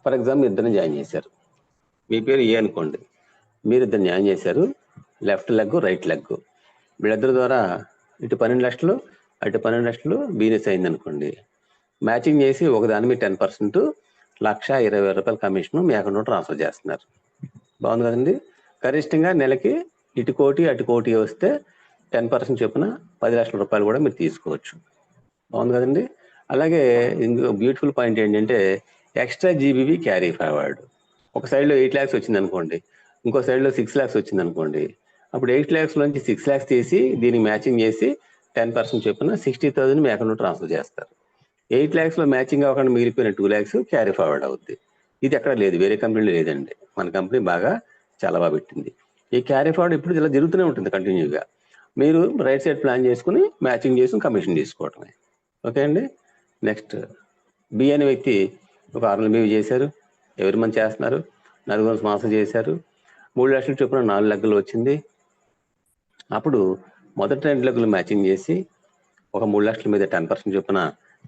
ఫర్ ఎగ్జాంపుల్ ఇద్దరిని జాయిన్ చేశారు. మీ పేరు ఏ అనుకోండి. మీరు ఇద్దరు జాయిన్ చేశారు. Left leg, right leg. వీళ్ళిద్దరి ద్వారా ఇటు 12 లక్షలు, అటు 12 లక్షలు బిజినెస్ అయింది అనుకోండి. మ్యాచింగ్ చేసి ఒక దాని మీద 10%, 1,20,000 కమిషన్ మీ అకౌంట్లో ట్రాన్స్ఫర్ చేస్తున్నారు. బాగుంది కదండి. గరిష్టంగా నెలకి ఇటు కోటి అటు కోటి వస్తే 10% చొప్పున 10 లక్షల రూపాయలు కూడా మీరు తీసుకోవచ్చు. బాగుంది కదండి. అలాగే ఇంకో బ్యూటిఫుల్ పాయింట్ ఏంటంటే ఎక్స్ట్రా జీబీబీ క్యారీ ఫార్వర్డ్. ఒక సైడ్లో 8 lakhs వచ్చింది అనుకోండి, ఇంకో సైడ్లో 6 lakhs వచ్చింది అనుకోండి. అప్పుడు 8 lakhs నుంచి 6 lakhs తీసి దీనికి మ్యాచింగ్ చేసి 10% చొప్పున 60,000 మీ అకౌంట్లో ట్రాన్స్ఫర్ చేస్తారు. 8 lakhs లో మ్యాచింగ్ అవ్వకుండా మిగిలిపోయిన 2 lakhs క్యారీ ఫార్వర్డ్ అవుద్ది. ఇది ఎక్కడ లేదు, వేరే కంపెనీలో లేదండి. మన కంపెనీ చాలా బాగా పెట్టింది. ఈ క్యారీ ఫార్వర్డ్ ఇప్పుడు ఇలా జరుగుతూనే ఉంటుంది కంటిన్యూగా. మీరు రైట్ సైడ్ ప్లాన్ చేసుకుని మ్యాచింగ్ చేసి కమిషన్ తీసుకోవటమే. ఓకే అండి. నెక్స్ట్ బి అనే వ్యక్తి ఒక 6 నెలలు చేశారు, ఎవరి మంది చేస్తున్నారు, 4 మాసం చేశారు, 3 లక్షలు చొప్పున 4 లెగ్గలు వచ్చింది. అప్పుడు మొదటి 2 లెగ్గలు మ్యాచింగ్ చేసి ఒక 3 లక్షల మీద 10% చొప్పున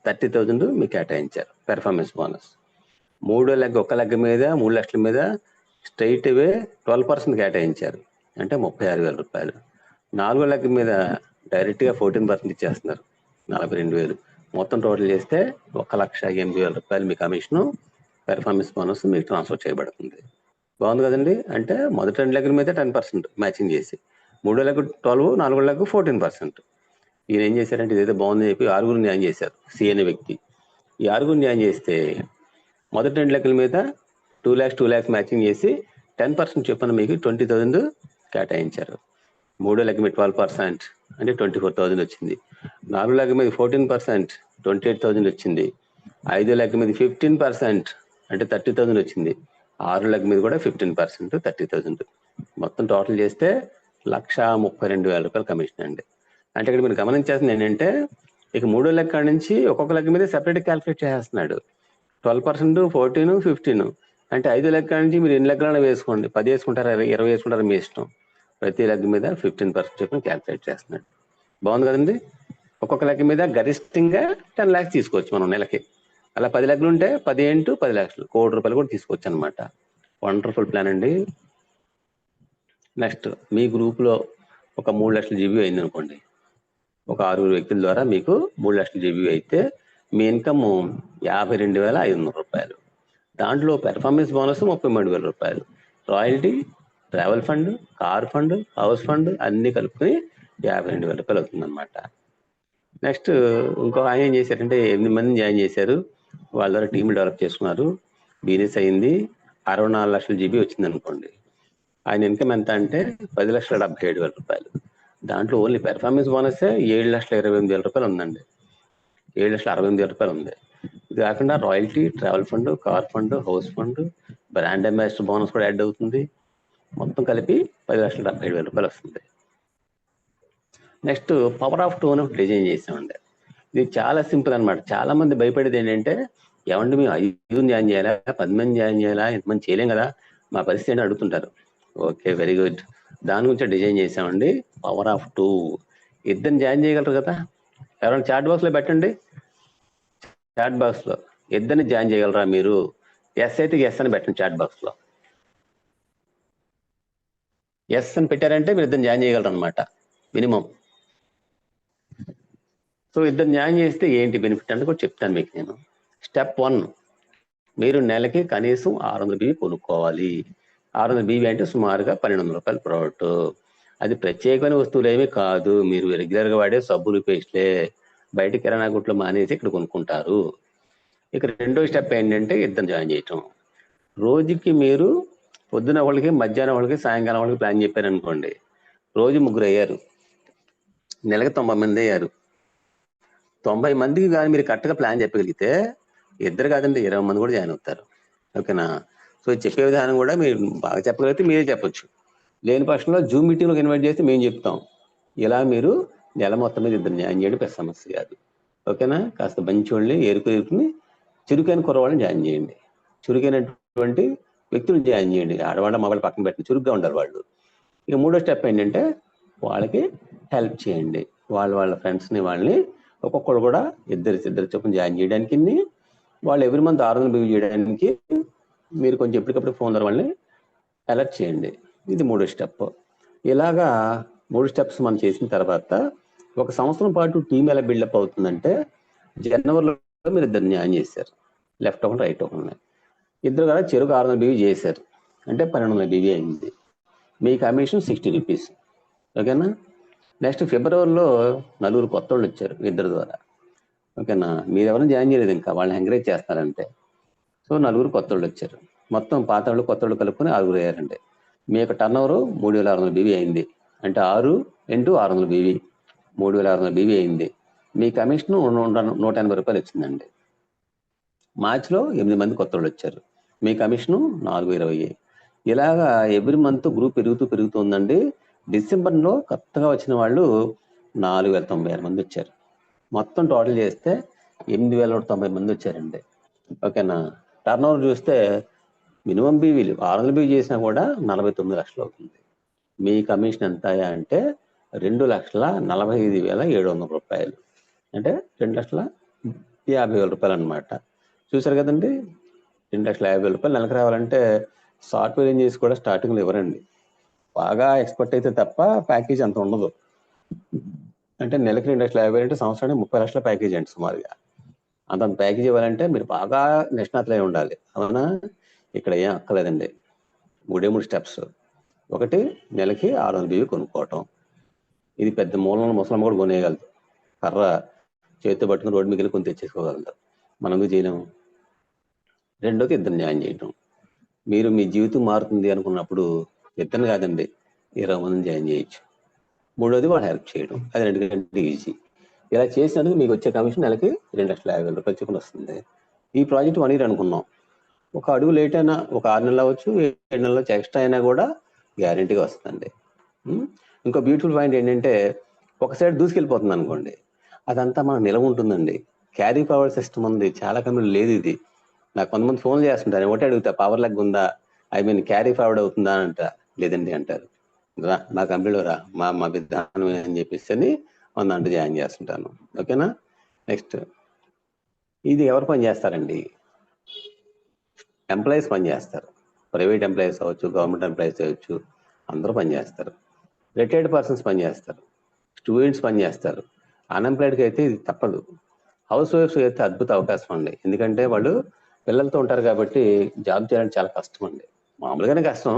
30,000 మీకు కేటాయించారు పెర్ఫార్మెన్స్ బోనస్. 3వ లెగ్ ఒక లెగ్ మీద 3 లక్షల మీద స్ట్రైట్ అవే 12% కేటాయించారు, అంటే 36,000 రూపాయలు. 4వ లెగ్ మీద డైరెక్ట్గా 14% ఇచ్చేస్తున్నారు, 42,000. మొత్తం టోటల్ చేస్తే 1,80,000 రూపాయలు మీ కమిషను పెర్ఫార్మెన్స్ బోనస్ మీకు ట్రాన్స్ఫర్ చేయబడుతుంది. బాగుంది కదండి. అంటే మొదటి 2 లెగ్ల మీద 10% మ్యాచింగ్ చేసి, 3వ లెగ్ 12, 4వ లెగ్ 14%. ఈయన ఏం చేశారంటే ఇదైతే బాగుందని చెప్పి 6 న్యాయం చేశారు. సి అనే వ్యక్తి ఈ 6 న్యాయం చేస్తే మొదటి 2 లెక్కల మీద 2 lakhs మ్యాచింగ్ చేసి 10% చొప్పున మీకు 20,000 కేటాయించారు. 3వ లెక్క మీద 12% అంటే 24,000 వచ్చింది. 4వ లెక్క మీద 14% 28,000 వచ్చింది. 5వ లెక్క మీద 15% అంటే 30,000 వచ్చింది. 6వ లెక్క మీద కూడా 15% 30,000. మొత్తం టోటల్ చేస్తే 1,32,000 రూపాయలు కమిషన్ అండి. అంటే ఇక్కడ మీరు గమనించాల్సింది ఏంటంటే ఇక 3వ లెక్క నుంచి ఒక్కొక్క లెక్క మీద సెపరేట్ క్యాల్కులేట్ చేస్తున్నాడు. 12%, 14, 15 అంటే 5 లెక్క నుంచి మీరు ఎన్ని లెక్కలను వేసుకోండి, 10 వేసుకుంటారా 20 వేసుకుంటారా మీ ఇష్టం. ప్రతి లెక్క మీద 15% చొప్పున క్యాల్కులేట్ చేస్తున్నాడు. బాగుంది కదండి. ఒక్కొక్క లెక్క మీద గరిష్టంగా 10 lakhs తీసుకోవచ్చు మనం నెలకి. అలా 10 లెక్కలు ఉంటే 10 into 10 lakhs, 1 కోటి రూపాయలు కూడా తీసుకోవచ్చు అనమాట. వండర్ఫుల్ ప్లాన్ అండి. నెక్స్ట్ మీ గ్రూప్లో ఒక 3 లక్షల జీబీ అయింది అనుకోండి. ఒక 6 వ్యక్తుల ద్వారా మీకు 3 లక్షల జీబీ అయితే మీ ఇన్కమ్ 52,500 రూపాయలు. దాంట్లో పెర్ఫార్మెన్స్ బోనస్ 33,000 రూపాయలు, royalty, travel fund, car fund, house fund అన్ని కలుపుకొని 52,000 రూపాయలు అవుతుందన్నమాట. నెక్స్ట్ ఇంకో ఆయన ఏం చేశారంటే 8 మందిని జాయిన్ చేశారు. వాళ్ళ ద్వారా టీమ్ డెవలప్ చేసుకున్నారు, బిజినెస్ అయింది, 64 లక్షల జీబీ వచ్చింది అనుకోండి. ఆయన ఇన్కమ్ ఎంత అంటే 10,77,000 రూపాయలు. దాంట్లో ఓన్లీ పెర్ఫార్మెన్స్ బోనసే 7,28,000 రూపాయలు ఉందండి. 7,68,000 రూపాయలు ఉంది. ఇది కాకుండా royalty, travel fund, car fund, house fund, brand ambassador bonus కూడా యాడ్ అవుతుంది. మొత్తం కలిపి 10,77,000 వస్తుంది. Next power of tone design చేసామండి. ఇది చాలా సింపుల్ అనమాట. చాలా మంది భయపడేది ఏంటంటే, ఏమంటే మేము 5 జాయిన్ చేయాలా, 10 మంది జాయిన్ చేయాలా, ఇంతమంది చేయలేం కదా, మా పరిస్థితి ఏంటి అడుగుతుంటారు. Okay, very good. దాని గురించి డిజైన్ చేసామండి. Power of 2. ఇద్దరిని జాయిన్ చేయగలరు కదా, ఎవరైనా చాట్ బాక్స్ లో పెట్టండి. చాట్ బాక్స్ లో ఇద్దరిని జాయిన్ చేయగలరా మీరు? ఎస్ అయితే ఎస్ అని పెట్టండి చాట్ బాక్స్ లో. ఎస్ అని పెట్టారంటే మీరు ఇద్దరిని జాయిన్ చేయగలరు అనమాట మినిమం. సో ఇద్దరు జాయిన్ చేస్తే ఏంటి బెనిఫిట్ అంటే కూడా చెప్తాను మీకు నేను. స్టెప్ 1, మీరు నెలకి కనీసం 600 BB కొనుక్కోవాలి. 600 BB అంటే సుమారుగా 1,200 రూపాయల ప్రోడక్ట్. అది ప్రత్యేకమైన వస్తువులు ఏమీ కాదు, మీరు రెగ్యులర్ గా వాడే సబ్బులు పేస్ట్లే. బయట కిరాణా గుట్లో మానేసి ఇక్కడ కొనుక్కుంటారు. ఇక రెండో స్టెప్ ఏంటంటే ఇద్దరు జాయిన్ చేయటం. రోజుకి మీరు పొద్దున వాళ్ళకి, మధ్యాహ్నం వాళ్ళకి, సాయంకాలం వాళ్ళకి ప్లాన్ చెప్పారనుకోండి, రోజు 3 అయ్యారు, నెలకి 90 మంది అయ్యారు. 90 మందికి కానీ మీరు కరెక్ట్గా ప్లాన్ చెప్పగలిగితే ఇద్దరు కాదండి 20 మంది కూడా జాయిన్ అవుతారు. ఓకేనా? సో చెప్పే విధానం కూడా మీరు బాగా చెప్పగలిగితే మీరే చెప్పొచ్చు. లేని పక్షంలో జూమ్ మీటింగ్లోకి ఇన్వైట్ చేస్తే మేము చెప్తాం. ఇలా మీరు నెల మొత్తం మీద ఇద్దరు జాయిన్ చేయడం పెద్ద సమస్య కాదు. ఓకేనా? కాస్త మంచి వాళ్ళని ఎరుకుని చురుకైన కుర్రవాళ్ళని జాయిన్ చేయండి. చురుకైనటువంటి వ్యక్తులు జాయిన్ చేయండి. ఆడవాళ్ళ మగవాళ్ళు పక్కన పెట్టండి, చురుగ్గా ఉంటారు వాళ్ళు. ఇక మూడో స్టెప్ ఏంటంటే వాళ్ళకి హెల్ప్ చేయండి. వాళ్ళ ఫ్రెండ్స్ని వాళ్ళని ఒక్కొక్కరు కూడా ఇద్దరు చొప్పున జాయిన్ చేయడానికి, వాళ్ళు ఎవ్రీ మంత్ 600 BB చేయడానికి మీరు కొంచెం ఎప్పటికప్పుడు ఫోన్ ద్వారా వాళ్ళని అలర్ట్ చేయండి. ఇది మూడో స్టెప్. ఇలాగా 3 స్టెప్స్ మనం చేసిన తర్వాత 1 సంవత్సరం పాటు టీం ఎలా బిల్డప్ అవుతుందంటే, జనవరిలో మీరు ఇద్దరు జాయిన్ చేశారు, లెఫ్ట్ ఒకటి రైట్ ఒకటి, ఇద్దరు కూడా చెరుకు 600 BB చేశారు అంటే 1,200 BB అయింది. మీ కమిషన్ 60 రూపీస్. ఓకేనా? నెక్స్ట్ ఫిబ్రవరిలో 4 కొత్త వాళ్ళు వచ్చారు ఇద్దరు ద్వారా. ఓకేనా? మీరు ఎవరైనా జాయిన్ చేయలేదు, ఇంకా వాళ్ళని ఎంకరేజ్ చేస్తారంటే. సో 4 కొత్త వాళ్ళు వచ్చారు, మొత్తం పాత వాళ్ళు కొత్త వాళ్ళు కలుపుకొని 6 అయ్యారండి. మీ యొక్క టర్న్ ఓవర్ 3,600 BB అయింది. అంటే 6 × 600 BB 3,600 BB అయింది. మీ కమిషన్ 180 రూపాయలు వచ్చిందండి. మార్చిలో 8 మంది కొత్త వాళ్ళు వచ్చారు, మీ కమిషను 420. ఇలాగా ఎవ్రీ మంత్ గ్రూప్ పెరుగుతుందండి. డిసెంబర్లో కొత్తగా వచ్చిన వాళ్ళు 4,096 మంది వచ్చారు. మొత్తం టోటల్ చేస్తే 8,190 మంది వచ్చారండి. ఓకేనా? టర్న్ ఓవర్ చూస్తే మినిమం బీవీలు 600 BB చేసినా కూడా 49 లక్షలు అవుతుంది. మీ కమిషన్ ఎంత అంటే 2,45,700 రూపాయలు, అంటే 2,50,000 రూపాయలు అనమాట. చూసారు కదండి, 2,50,000 రూపాయలు నెలకు రావాలంటే సాఫ్ట్వేర్ ఇంజనీర్స్ కూడా స్టార్టింగ్లో ఇవ్వరండి. బాగా ఎక్స్పర్ట్ అయితే తప్ప ప్యాకేజ్ అంత ఉండదు. అంటే నెలకి 2,50,000 అంటే సంవత్సరానికి 30 లక్షల ప్యాకేజ్ అండి సుమారుగా. అంత ప్యాకేజ్ ఇవ్వాలంటే మీరు బాగా నిష్ణాతులై ఉండాలి. అవునా? ఇక్కడ ఏం అక్కర్లేదండి. 3 స్టెప్స్. ఒకటి, నెలకి 600 BB కొనుక్కోవటం. ఇది పెద్ద ముసలమ్మ కూడా కొనేయగలదు. కర్ర చేతితో పట్టుకుని రోడ్డు మిగిలి కొని తెచ్చేసుకోగలదు. మనం చేయలేము. రెండోది, ఇద్దరిని జాయిన్ చేయటం. మీరు మీ జీవితం మారుతుంది అనుకున్నప్పుడు ఇద్దరిని కాదండి 20 మందిని జాయిన్ చేయొచ్చు. మూడోది, వాళ్ళు హెల్ప్ చేయడం. అది 2 గంటలు ఈజీ. ఇలా చేసినందుకు మీకు వచ్చే కమిషన్ నెలకి 2,50,000 రూపాయలు చొప్పున వస్తుంది. ఈ ప్రాజెక్ట్ 1 year అనుకున్నాం. ఒక అడుగు లేట్ అయినా, ఒక 6 నెలలు అవ్వచ్చు, 7 నెలలు ఎక్స్ట్రా అయినా కూడా గ్యారంటీగా వస్తుందండి. ఇంకో బ్యూటిఫుల్ పాయింట్ ఏంటంటే, ఒక సైడ్ దూసుకెళ్ళిపోతుంది అనుకోండి, అదంతా మనకు నిలవ ఉంటుందండి. క్యారీ పవర్ సిస్టమ్ ఉంది, చాలా కంపెనీలు లేదు ఇది. నాకు కొంతమంది ఫోన్ చేస్తుంటారు, ఒకటే అడుగుతా, పవర్ లెగ్ ఉందా, క్యారీ ఫార్వర్డ్ అవుతుందా అంట. లేదండి అంటారు. రా మా కంపెనీలో రా, మా విధానం అని చెప్పేసి అని దాంట్లో జాయిన్ చేస్తుంటాను. ఓకేనా? నెక్స్ట్, ఇది ఎవరు పని చేస్తారండి? ఎంప్లాయీస్ పని చేస్తారు. ప్రైవేట్ ఎంప్లాయీస్ అవ్వచ్చు, గవర్నమెంట్ ఎంప్లాయీస్ అవ్వచ్చు, అందరూ పని చేస్తారు. రిటైర్డ్ పర్సన్స్ పని చేస్తారు, స్టూడెంట్స్ పని చేస్తారు. అన్ఎంప్లాయిడ్కి అయితే ఇది తప్పదు. హౌస్ వైఫ్స్ అయితే అద్భుత అవకాశం అండి. ఎందుకంటే వాళ్ళు పిల్లలతో ఉంటారు కాబట్టి జాబ్ చేయడానికి చాలా కష్టం అండి. మామూలుగానే కష్టం,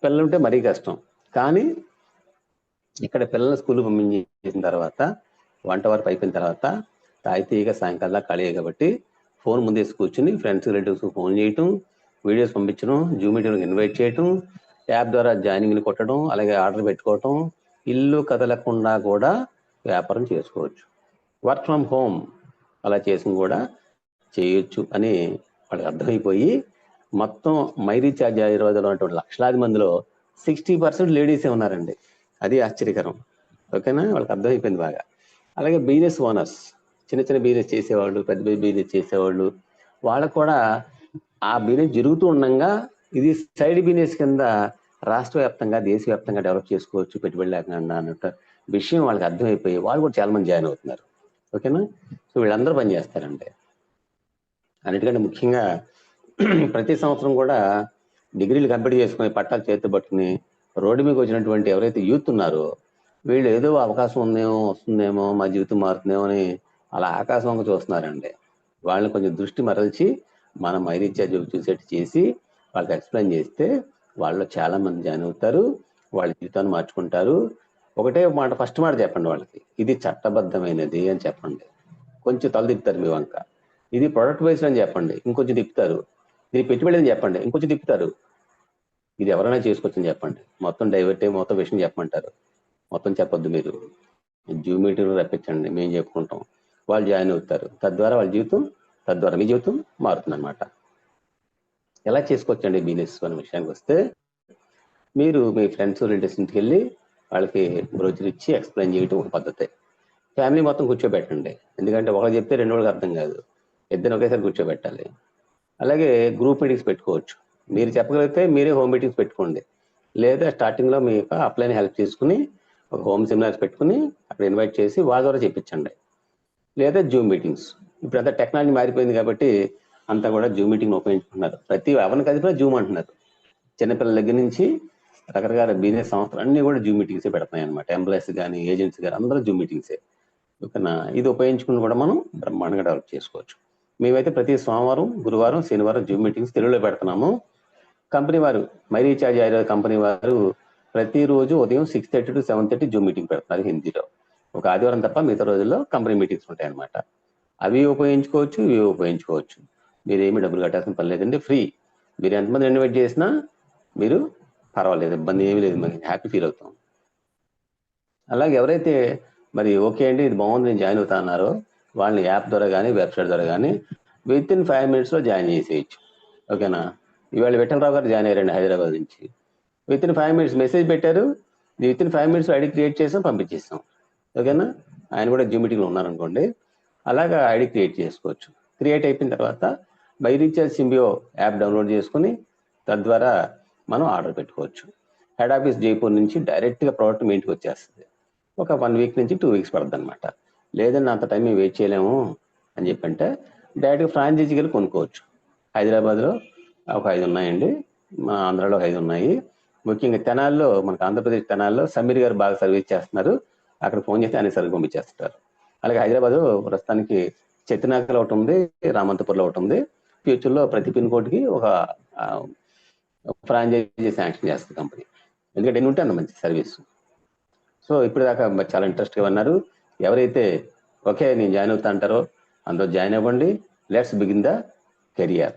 పిల్లలు ఉంటే మరీ కష్టం. కానీ ఇక్కడ పిల్లల్ని స్కూల్ పంపించేసిన తర్వాత, వంట వరకు అయిపోయిన తర్వాత తాయితీగా సాయంకాలం ఖాళీ కాబట్టి ఫోన్ ముందేసి కూర్చుని ఫ్రెండ్స్ రిలేటివ్స్ ఫోన్ చేయటం, వీడియోస్ పంపించడం, జూమ్ మీటింగ్కి ఇన్వైట్ చేయటం, యాప్ ద్వారా జాయినింగ్ని కొట్టడం, అలాగే ఆర్డర్ పెట్టుకోవటం, ఇల్లు కదలకుండా కూడా వ్యాపారం చేసుకోవచ్చు. వర్క్ ఫ్రమ్ హోమ్ అలా చేసి కూడా చేయొచ్చు అని వాళ్ళకి అర్థమైపోయి మొత్తం మై రీఛార్జ్ హైదరాబాద్లో ఉన్నటువంటి లక్షలాది మందిలో 60% లేడీసే ఉన్నారండి. అది ఆశ్చర్యకరం. ఓకేనా, వాళ్ళకి అర్థమైపోయింది బాగా. అలాగే బిజినెస్ ఓనర్స్, చిన్న చిన్న బిజినెస్ చేసేవాళ్ళు, పెద్ద బిజినెస్ చేసేవాళ్ళు, వాళ్ళకు కూడా ఆ బిజినెస్ జరుగుతూ ఉండగా ఇది సైడ్ బిజినెస్ కింద రాష్ట్ర వ్యాప్తంగా, దేశవ్యాప్తంగా డెవలప్ చేసుకోవచ్చు పెట్టుబడి లేకుండా అన్నట్టు విషయం వాళ్ళకి అర్థమైపోయి వాళ్ళు కూడా చాలా మంది జాయిన్ అవుతున్నారు. ఓకేనా, సో వీళ్ళందరూ పనిచేస్తారండి. అన్నిటికంటే ముఖ్యంగా ప్రతి సంవత్సరం కూడా డిగ్రీలు కంప్లీట్ చేసుకుని పట్టాలు చేతి పట్టుకుని రోడ్డు మీకు వచ్చినటువంటి ఎవరైతే యూత్ ఉన్నారో వీళ్ళు ఏదో అవకాశం ఉందేమో, వస్తుందేమో, మా జీవితం మారుతుందేమో అని అలా ఆకాశంగా చూస్తున్నారండి. వాళ్ళని కొంచెం దృష్టి మరల్చి మనం మై రీఛార్జ్ చూసేట్టు చేసి వాళ్ళకి ఎక్స్ప్లెయిన్ చేస్తే వాళ్ళు చాలా మంది జాయిన్ అవుతారు, వాళ్ళ జీవితాన్ని మార్చుకుంటారు. ఒకటే మాట, ఫస్ట్ మాట చెప్పండి వాళ్ళకి, ఇది చట్టబద్ధమైనది అని చెప్పండి. కొంచెం తల తిప్పుతారు మీ వంక. ఇది ప్రొడక్ట్ వైజ్ అని చెప్పండి, ఇంకొంచెం తిప్పుతారు. ఇది పెట్టుబడి అని చెప్పండి, ఇంకొంచెం తిప్పుతారు. ఇది ఎవరైనా చేసుకోవచ్చని చెప్పండి, మొత్తం డైవర్ట్ అయ్యి మొత్తం విషయం చెప్పమంటారు. మొత్తం చెప్పొద్దు, మీరు జూమ్ మీటింగ్ రప్పించండి, మేము చెప్పుకుంటాం. వాళ్ళు జాయిన్ అవుతారు, తద్వారా వాళ్ళ జీవితం, తద్వారా మీ జీవితం మారుతుంది అనమాట. ఎలా చేసుకోవచ్చండి బిజినెస్ అనే విషయానికి వస్తే, మీరు మీ ఫ్రెండ్స్ రిలేటివ్స్ ఇంటికి వెళ్ళి వాళ్ళకి బ్రోచర్ ఇచ్చి ఎక్స్ప్లెయిన్ చేయడం ఒక పద్ధతి. ఫ్యామిలీ మొత్తం కూర్చోబెట్టండి, ఎందుకంటే ఒకరు చెప్తే రెండు వాళ్ళకి అర్థం కాదు, ఇద్దరు ఒకేసారి కూర్చోబెట్టాలి. అలాగే గ్రూప్ మీటింగ్స్ పెట్టుకోవచ్చు. మీరు చెప్పగలిగితే మీరే హోమ్ మీటింగ్స్ పెట్టుకోండి, లేదా స్టార్టింగ్లో మీ యొక్క అప్లైని హెల్ప్ చేసుకుని ఒక హోమ్ సెమినార్స్ పెట్టుకుని అక్కడ ఇన్వైట్ చేసి వాళ్ళ ద్వారా చెప్పించండి. లేదా జూమ్ మీటింగ్స్, ఇప్పుడు అంతా టెక్నాలజీ మారిపోయింది కాబట్టి అంతా కూడా జూమ్ మీటింగ్ ఉపయోగించుకుంటున్నారు. ప్రతి ఎవరిని కలిపినా జూమ్ అంటున్నారు. చిన్నపిల్లల దగ్గర నుంచి రకరకాల బిజినెస్ సంస్థలు అన్ని కూడా జూమ్ మీటింగ్సే పెడుతున్నాయి అనమాట. ఎంప్లాయీస్ కానీ, ఏజెంట్స్ కానీ అందరూ జూమ్ మీటింగ్సే. ఓకేనా, ఇది ఉపయోగించుకుని కూడా మనం బ్రహ్మాండంగా డెవలప్ చేసుకోవచ్చు. మేమైతే ప్రతి సోమవారం, గురువారం, శనివారం జూమ్ మీటింగ్స్ తెలుగులో పెడుతున్నాము. కంపెనీ వారు, మై రీఛార్జ్ హైదరాబాద్ కంపెనీ వారు ప్రతిరోజు ఉదయం 6:30 to 7:30 జూమ్ మీటింగ్ పెడుతున్నారు హిందీలో. ఒక ఆదివారం తప్ప మిగతా రోజుల్లో కంపెనీ మీటింగ్స్ ఉంటాయి అనమాట. అవి ఉపయోగించుకోవచ్చు, ఇవి ఉపయోగించుకోవచ్చు. మీరు ఏమి డబ్బులు కట్టాల్సిన పని లేదండి, ఫ్రీ. మీరు ఎంతమంది ఇన్వైట్ చేసినా మీరు పర్వాలేదు, ఇబ్బంది ఏమీ లేదు, మనకి హ్యాపీ ఫీల్ అవుతాం. అలాగే ఎవరైతే మరి ఓకే అండి ఇది బాగుంది నేను జాయిన్ అవుతా అన్నారో వాళ్ళని యాప్ ద్వారా కానీ, వెబ్సైట్ ద్వారా కానీ విత్ ఇన్ 5 minutes జాయిన్ చేసేయచ్చు. ఓకేనా, ఇవాళ విఠలరావు గారు జాయిన్ అయ్యారండి హైదరాబాద్ నుంచి. విత్ ఇన్ 5 minutes మెసేజ్ పెట్టారు, with in 5 minutes ID create చేసాం, పంపించేస్తాం. ఓకేనా, ఆయన కూడా జూమ్ మీటింగ్లో ఉన్నారనుకోండి, అలాగా ఐడి క్రియేట్ చేసుకోవచ్చు. క్రియేట్ అయిపోయిన తర్వాత మై రీఛార్జ్ సింబియో యాప్ డౌన్లోడ్ చేసుకుని తద్వారా మనం ఆర్డర్ పెట్టుకోవచ్చు. హెడ్ ఆఫీస్ జైపూర్ నుంచి డైరెక్ట్గా ప్రోడక్ట్ మీ ఇంటికి వచ్చేస్తుంది. ఒక 1 week నుంచి 2 weeks పడుతుంది అనమాట. లేదండి అంత టైం మేము వెయిట్ చేయలేము అని చెప్పంటే డైరెక్ట్గా ఫ్రాంచైజీకి వెళ్ళి కొనుక్కోవచ్చు. హైదరాబాద్లో ఒక 5 ఉన్నాయండి, మా ఆంధ్రాలో 5 ఉన్నాయి. ముఖ్యంగా తెనాల్లో, మనకు ఆంధ్రప్రదేశ్ తెనాల్లో సమీర్ గారు బాగా సర్వీస్ చేస్తున్నారు, అక్కడ ఫోన్ చేస్తే ఆయన సర్వీస్ పంపించేస్తారు. అలాగే హైదరాబాద్ ప్రస్తుతానికి చెత్తినాకలో ఒకటి ఉంది, రామంతపూర్లో ఒకటి ఉంది. ఫ్యూచర్లో ప్రతి పిన్ కోడ్కి ఒక ఫ్రాంచైజీ శాంక్షన్ చేస్తుంది కంపెనీ, ఎందుకంటే ఎన్ని ఉంటే అంత మంచి సర్వీస్. సో ఇప్పుడు దాకా చాలా ఇంట్రెస్ట్గా ఉన్నారు. ఎవరైతే ఓకే నేను జాయిన్ అవుతా అంటారో అందరూ జాయిన్ అవ్వండి. Let's begin the career.